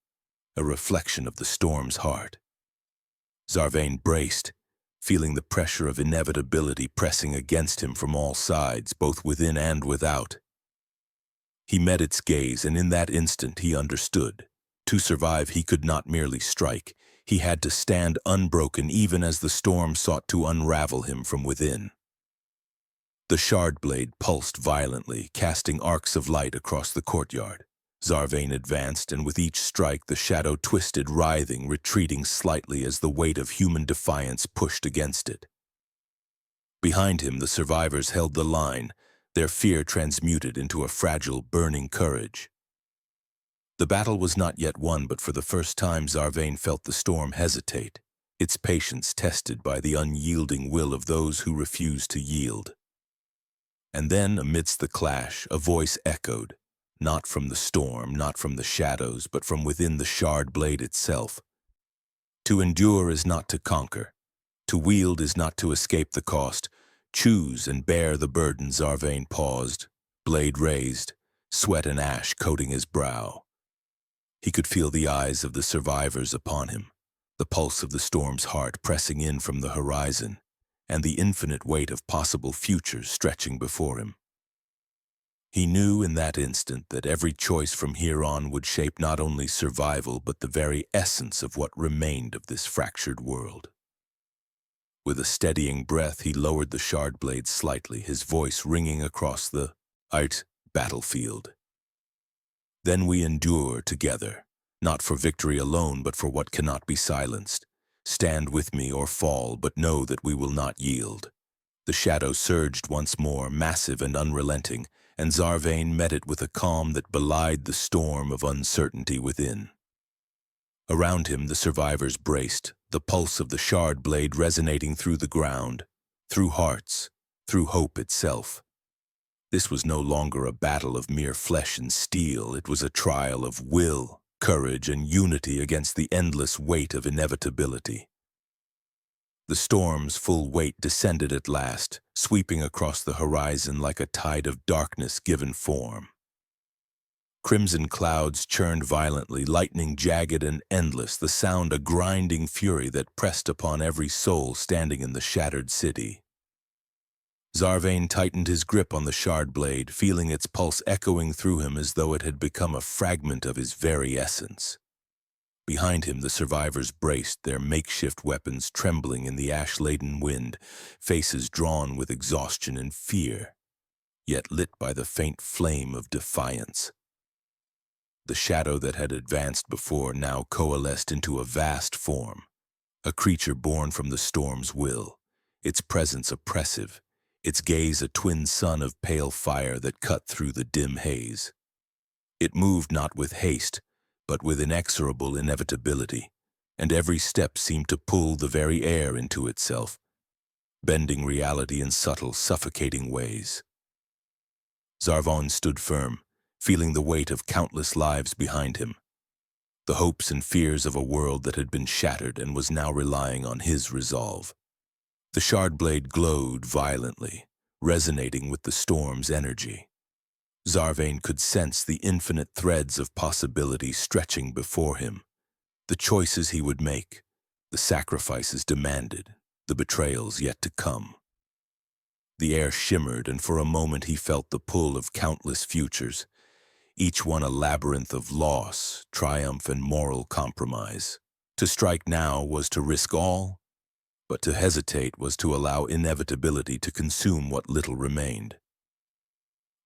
a reflection of the storm's heart. Zarvane braced, feeling the pressure of inevitability pressing against him from all sides, both within and without. He met its gaze, and in that instant he understood. To survive, he could not merely strike. He had to stand unbroken even as the storm sought to unravel him from within. The shard blade pulsed violently, casting arcs of light across the courtyard. Zarvane advanced, and with each strike the shadow twisted, writhing, retreating slightly as the weight of human defiance pushed against it. Behind him, the survivors held the line, their fear transmuted into a fragile, burning courage. The battle was not yet won, but for the first time Zarvane felt the storm hesitate, its patience tested by the unyielding will of those who refused to yield. And then, amidst the clash, a voice echoed, not from the storm, not from the shadows, but from within the shard blade itself. To endure is not to conquer. To wield is not to escape the cost. Choose and bear the burden. Zarvane paused, blade raised, sweat and ash coating his brow. He could feel the eyes of the survivors upon him, the pulse of the storm's heart pressing in from the horizon, and the infinite weight of possible futures stretching before him. He knew in that instant that every choice from here on would shape not only survival but the very essence of what remained of this fractured world. With a steadying breath, he lowered the shard blade slightly, his voice ringing across the battlefield. Then we endure together, not for victory alone, but for what cannot be silenced. Stand with me or fall, but know that we will not yield. The shadow surged once more, massive and unrelenting, and Zarvain met it with a calm that belied the storm of uncertainty within. Around him the survivors braced, the pulse of the shard blade resonating through the ground, through hearts, through hope itself. This was no longer a battle of mere flesh and steel, it was a trial of will, courage, and unity against the endless weight of inevitability. The storm's full weight descended at last, sweeping across the horizon like a tide of darkness given form. Crimson clouds churned violently, lightning jagged and endless, the sound a grinding fury that pressed upon every soul standing in the shattered city. Zarvain tightened his grip on the shard blade, feeling its pulse echoing through him as though it had become a fragment of his very essence. Behind him the survivors braced, their makeshift weapons trembling in the ash-laden wind, faces drawn with exhaustion and fear, yet lit by the faint flame of defiance. The shadow that had advanced before now coalesced into a vast form, a creature born from the storm's will, its presence oppressive, its gaze a twin sun of pale fire that cut through the dim haze. It moved not with haste, but with inexorable inevitability, and every step seemed to pull the very air into itself, bending reality in subtle, suffocating ways. Zarvain stood firm, feeling the weight of countless lives behind him, the hopes and fears of a world that had been shattered and was now relying on his resolve. The shard blade glowed violently, resonating with the storm's energy. Zarvain could sense the infinite threads of possibility stretching before him, the choices he would make, the sacrifices demanded, the betrayals yet to come. The air shimmered, and for a moment he felt the pull of countless futures, each one a labyrinth of loss, triumph, and moral compromise. To strike now was to risk all, but to hesitate was to allow inevitability to consume what little remained.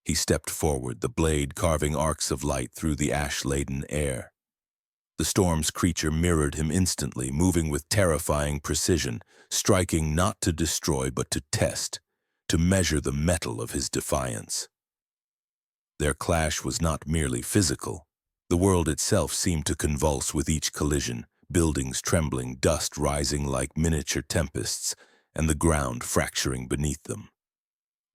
He stepped forward, the blade carving arcs of light through the ash-laden air. The storm's creature mirrored him instantly, moving with terrifying precision, striking not to destroy but to test, to measure the mettle of his defiance. Their clash was not merely physical. The world itself seemed to convulse with each collision, buildings trembling, dust rising like miniature tempests, and the ground fracturing beneath them.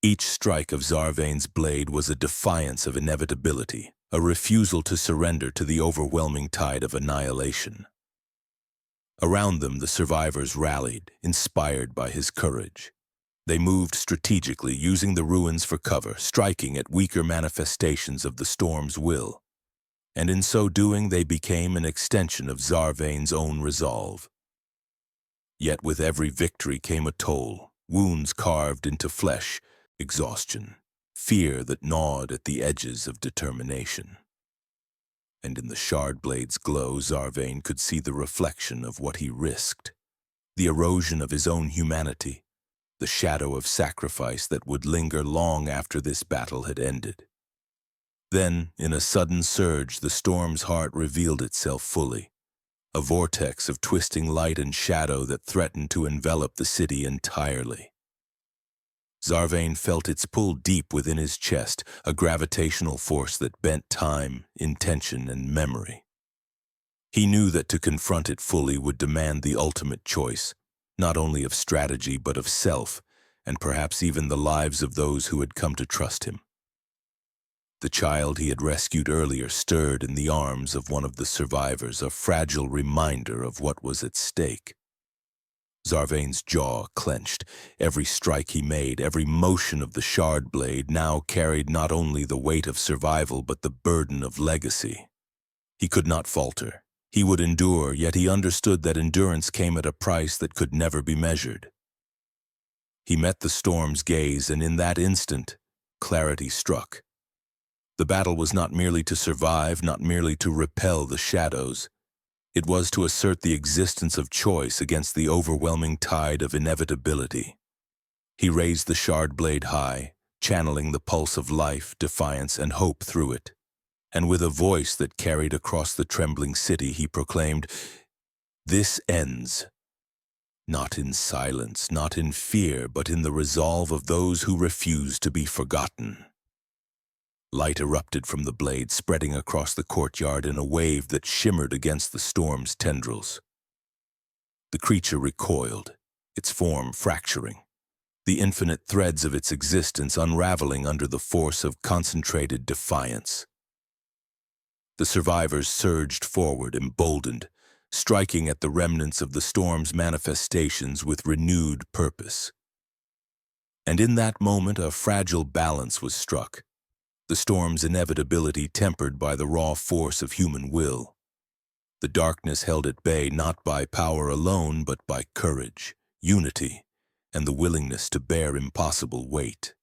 Each strike of Zarvain's blade was a defiance of inevitability, a refusal to surrender to the overwhelming tide of annihilation. Around them the survivors rallied, inspired by his courage. They moved strategically, using the ruins for cover, striking at weaker manifestations of the storm's will. And in so doing they became an extension of Zarvain's own resolve. Yet with every victory came a toll, wounds carved into flesh, exhaustion, fear that gnawed at the edges of determination. And in the shard blade's glow, Zarvain could see the reflection of what he risked, the erosion of his own humanity, the shadow of sacrifice that would linger long after this battle had ended. Then, in a sudden surge, the storm's heart revealed itself fully, a vortex of twisting light and shadow that threatened to envelop the city entirely. Zarvain felt its pull deep within his chest, a gravitational force that bent time, intention, and memory. He knew that to confront it fully would demand the ultimate choice, not only of strategy but of self, and perhaps even the lives of those who had come to trust him. The child he had rescued earlier stirred in the arms of one of the survivors, a fragile reminder of what was at stake. Zarvain's jaw clenched. Every strike he made, every motion of the shard blade now carried not only the weight of survival but the burden of legacy. He could not falter. He would endure, yet he understood that endurance came at a price that could never be measured. He met the storm's gaze, and in that instant, clarity struck. The battle was not merely to survive, not merely to repel the shadows. It was to assert the existence of choice against the overwhelming tide of inevitability. He raised the shard blade high, channeling the pulse of life, defiance, and hope through it. And with a voice that carried across the trembling city, he proclaimed, "This ends. Not in silence, not in fear, but in the resolve of those who refuse to be forgotten." Light erupted from the blade, spreading across the courtyard in a wave that shimmered against the storm's tendrils. The creature recoiled, its form fracturing, the infinite threads of its existence unraveling under the force of concentrated defiance. The survivors surged forward, emboldened, striking at the remnants of the storm's manifestations with renewed purpose. And in that moment, a fragile balance was struck, the storm's inevitability tempered by the raw force of human will. The darkness held at bay not by power alone, but by courage, unity, and the willingness to bear impossible weight.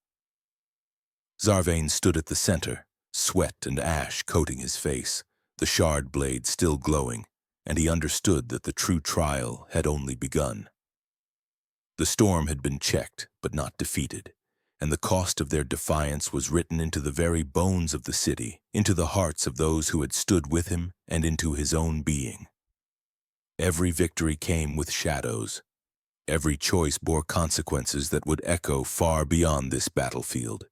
Zarvain stood at the center, sweat and ash coating his face, the shard blade still glowing, and he understood that the true trial had only begun. The storm had been checked, but not defeated, and the cost of their defiance was written into the very bones of the city, into the hearts of those who had stood with him, and into his own being. Every victory came with shadows. Every choice bore consequences that would echo far beyond this battlefield.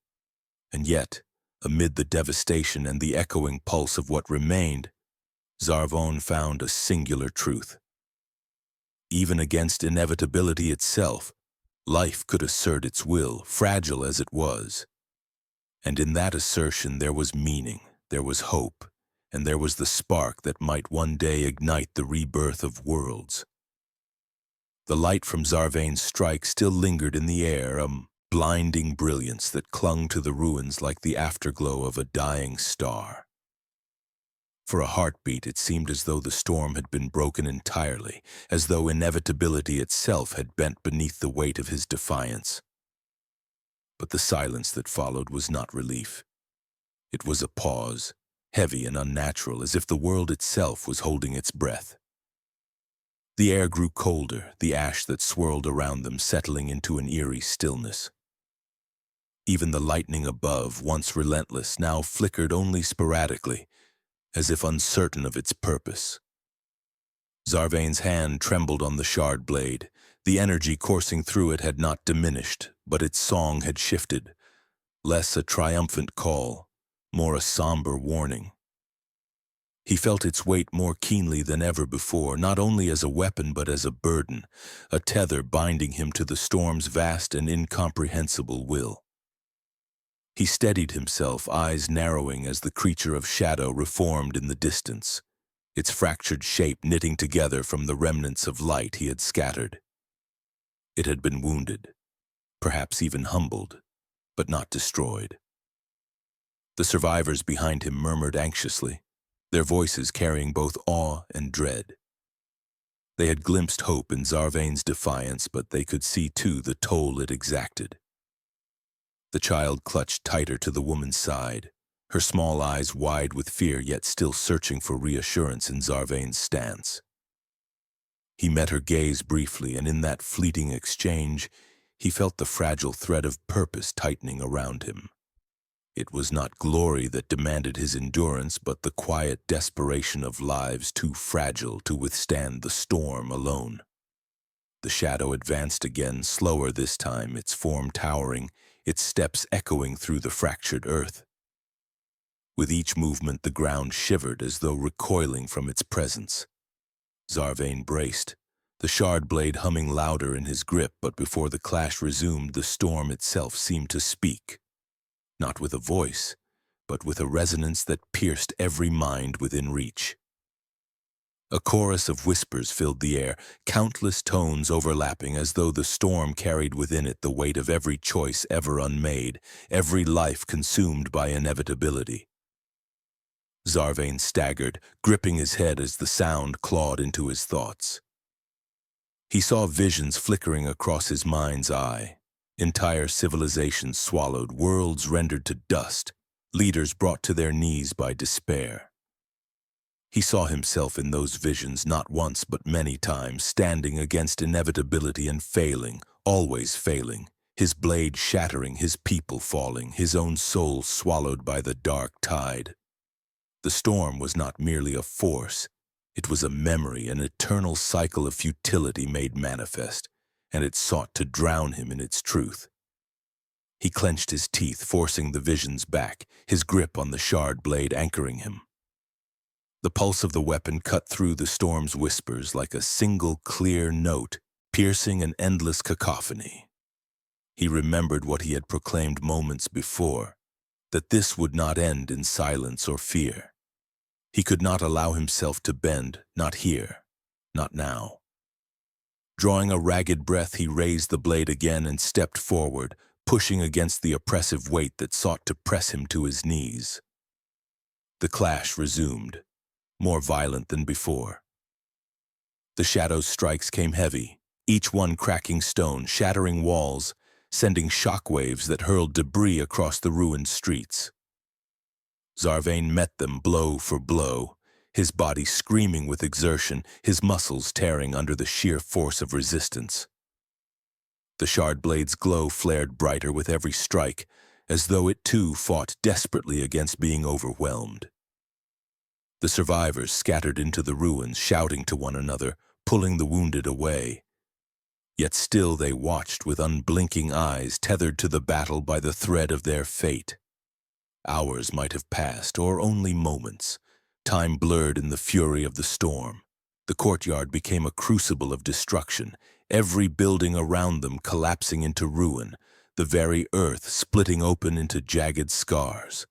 And yet, amid the devastation and the echoing pulse of what remained, Zarvain found a singular truth. Even against inevitability itself, life could assert its will, fragile as it was. And in that assertion there was meaning, there was hope, and there was the spark that might one day ignite the rebirth of worlds. The light from Zarvain's strike still lingered in the air, a blinding brilliance that clung to the ruins like the afterglow of a dying star. For a heartbeat, it seemed as though the storm had been broken entirely, as though inevitability itself had bent beneath the weight of his defiance. But the silence that followed was not relief. It was a pause, heavy and unnatural, as if the world itself was holding its breath. The air grew colder, the ash that swirled around them settling into an eerie stillness. Even the lightning above, once relentless, now flickered only sporadically, as if uncertain of its purpose. Zarvain's hand trembled on the shard blade. The energy coursing through it had not diminished, but its song had shifted, less a triumphant call, more a somber warning. He felt its weight more keenly than ever before, not only as a weapon but as a burden, a tether binding him to the storm's vast and incomprehensible will. He steadied himself, eyes narrowing as the creature of shadow reformed in the distance, its fractured shape knitting together from the remnants of light he had scattered. It had been wounded, perhaps even humbled, but not destroyed. The survivors behind him murmured anxiously, their voices carrying both awe and dread. They had glimpsed hope in Zarvain's defiance, but they could see too the toll it exacted. The child clutched tighter to the woman's side, her small eyes wide with fear yet still searching for reassurance in Zarvain's stance. He met her gaze briefly, and in that fleeting exchange, he felt the fragile thread of purpose tightening around him. It was not glory that demanded his endurance, but the quiet desperation of lives too fragile to withstand the storm alone. The shadow advanced again, slower this time, its form towering, its steps echoing through the fractured earth. With each movement, the ground shivered as though recoiling from its presence. Zarvain braced, the shard blade humming louder in his grip, but before the clash resumed, the storm itself seemed to speak. Not with a voice, but with a resonance that pierced every mind within reach. A chorus of whispers filled the air, countless tones overlapping as though the storm carried within it the weight of every choice ever unmade, every life consumed by inevitability. Zarvain staggered, gripping his head as the sound clawed into his thoughts. He saw visions flickering across his mind's eye, entire civilizations swallowed, worlds rendered to dust, leaders brought to their knees by despair. He saw himself in those visions not once but many times, standing against inevitability and failing, always failing, his blade shattering, his people falling, his own soul swallowed by the dark tide. The storm was not merely a force, it was a memory, an eternal cycle of futility made manifest, and it sought to drown him in its truth. He clenched his teeth, forcing the visions back, his grip on the shard blade anchoring him. The pulse of the weapon cut through the storm's whispers like a single clear note, piercing an endless cacophony. He remembered what he had proclaimed moments before, that this would not end in silence or fear. He could not allow himself to bend, not here, not now. Drawing a ragged breath, he raised the blade again and stepped forward, pushing against the oppressive weight that sought to press him to his knees. The clash resumed, more violent than before. The shadow's strikes came heavy, each one cracking stone, shattering walls, sending shockwaves that hurled debris across the ruined streets. Zarvain met them blow for blow, his body screaming with exertion, his muscles tearing under the sheer force of resistance. The shard blade's glow flared brighter with every strike, as though it too fought desperately against being overwhelmed. The survivors scattered into the ruins, shouting to one another, pulling the wounded away. Yet still they watched with unblinking eyes, tethered to the battle by the thread of their fate. Hours might have passed, or only moments. Time blurred in the fury of the storm. The courtyard became a crucible of destruction, every building around them collapsing into ruin, the very earth splitting open into jagged scars.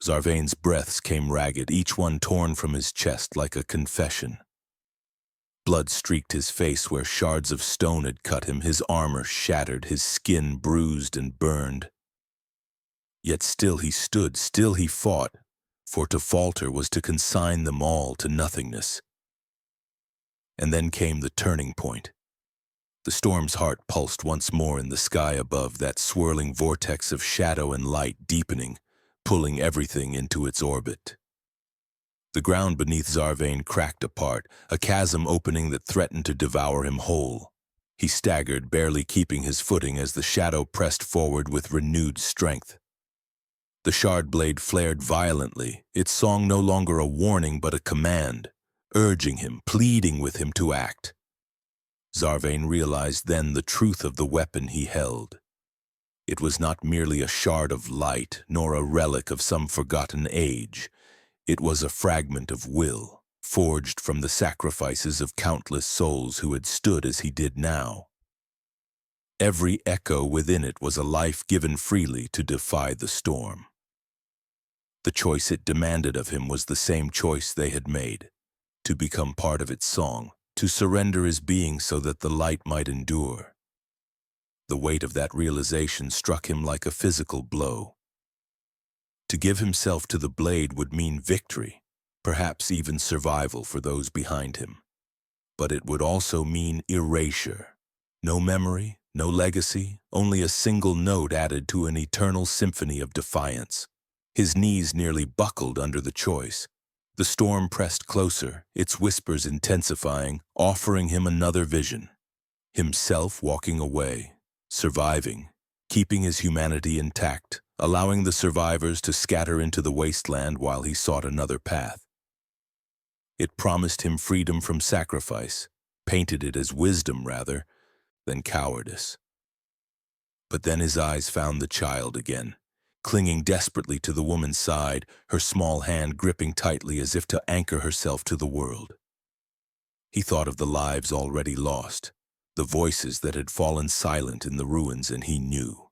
Zarvain's breaths came ragged, each one torn from his chest like a confession. Blood streaked his face where shards of stone had cut him, his armor shattered, his skin bruised and burned. Yet still he stood, still he fought, for to falter was to consign them all to nothingness. And then came the turning point. The storm's heart pulsed once more in the sky above, that swirling vortex of shadow and light deepening, pulling everything into its orbit. The ground beneath Zarvain cracked apart, a chasm opening that threatened to devour him whole. He staggered, barely keeping his footing as the shadow pressed forward with renewed strength. The shard blade flared violently, its song no longer a warning but a command, urging him, pleading with him to act. Zarvain realized then the truth of the weapon he held. It was not merely a shard of light, nor a relic of some forgotten age. It was a fragment of will, forged from the sacrifices of countless souls who had stood as he did now. Every echo within it was a life given freely to defy the storm. The choice it demanded of him was the same choice they had made, to become part of its song, to surrender his being so that the light might endure. The weight of that realization struck him like a physical blow. To give himself to the blade would mean victory, perhaps even survival for those behind him. But it would also mean erasure. No memory, no legacy, only a single note added to an eternal symphony of defiance. His knees nearly buckled under the choice. The storm pressed closer, its whispers intensifying, offering him another vision. Himself walking away, surviving, keeping his humanity intact, allowing the survivors to scatter into the wasteland while he sought another path. It promised him freedom from sacrifice, painted it as wisdom rather than cowardice. But then his eyes found the child again, clinging desperately to the woman's side, her small hand gripping tightly as if to anchor herself to the world. He thought of the lives already lost, the voices that had fallen silent in the ruins, and he knew.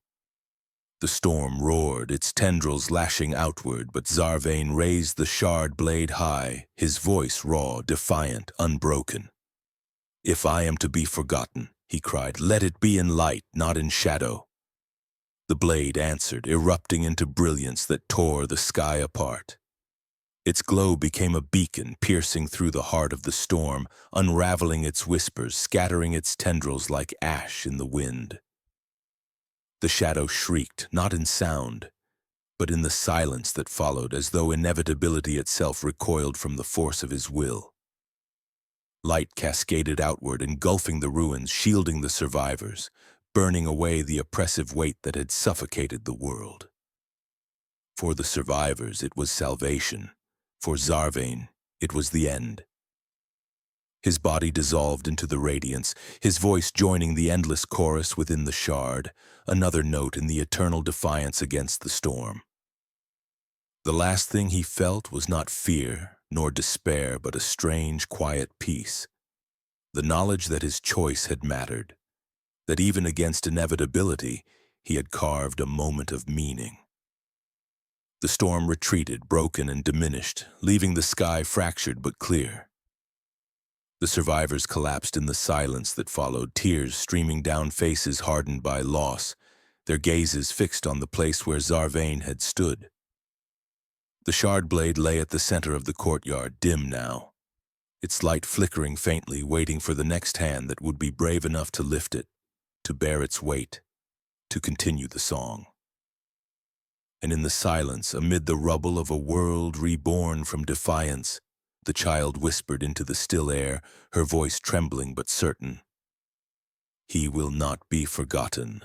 The storm roared, its tendrils lashing outward, but Zarvain raised the shard blade high, his voice raw, defiant, unbroken. "If I am to be forgotten," he cried, "let it be in light, not in shadow." The blade answered, erupting into brilliance that tore the sky apart. Its glow became a beacon, piercing through the heart of the storm, unraveling its whispers, scattering its tendrils like ash in the wind. The shadow shrieked, not in sound, but in the silence that followed, as though inevitability itself recoiled from the force of his will. Light cascaded outward, engulfing the ruins, shielding the survivors, burning away the oppressive weight that had suffocated the world. For the survivors, it was salvation. For Zarvain, it was the end. His body dissolved into the radiance, his voice joining the endless chorus within the shard, another note in the eternal defiance against the storm. The last thing he felt was not fear nor despair, but a strange, quiet peace. The knowledge that his choice had mattered, that even against inevitability, he had carved a moment of meaning. The storm retreated, broken and diminished, leaving the sky fractured but clear. The survivors collapsed in the silence that followed, tears streaming down faces hardened by loss, their gazes fixed on the place where Zarvain had stood. The shard blade lay at the center of the courtyard, dim now, its light flickering faintly, waiting for the next hand that would be brave enough to lift it, to bear its weight, to continue the song. And in the silence, amid the rubble of a world reborn from defiance, the child whispered into the still air, her voice trembling but certain, "He will not be forgotten."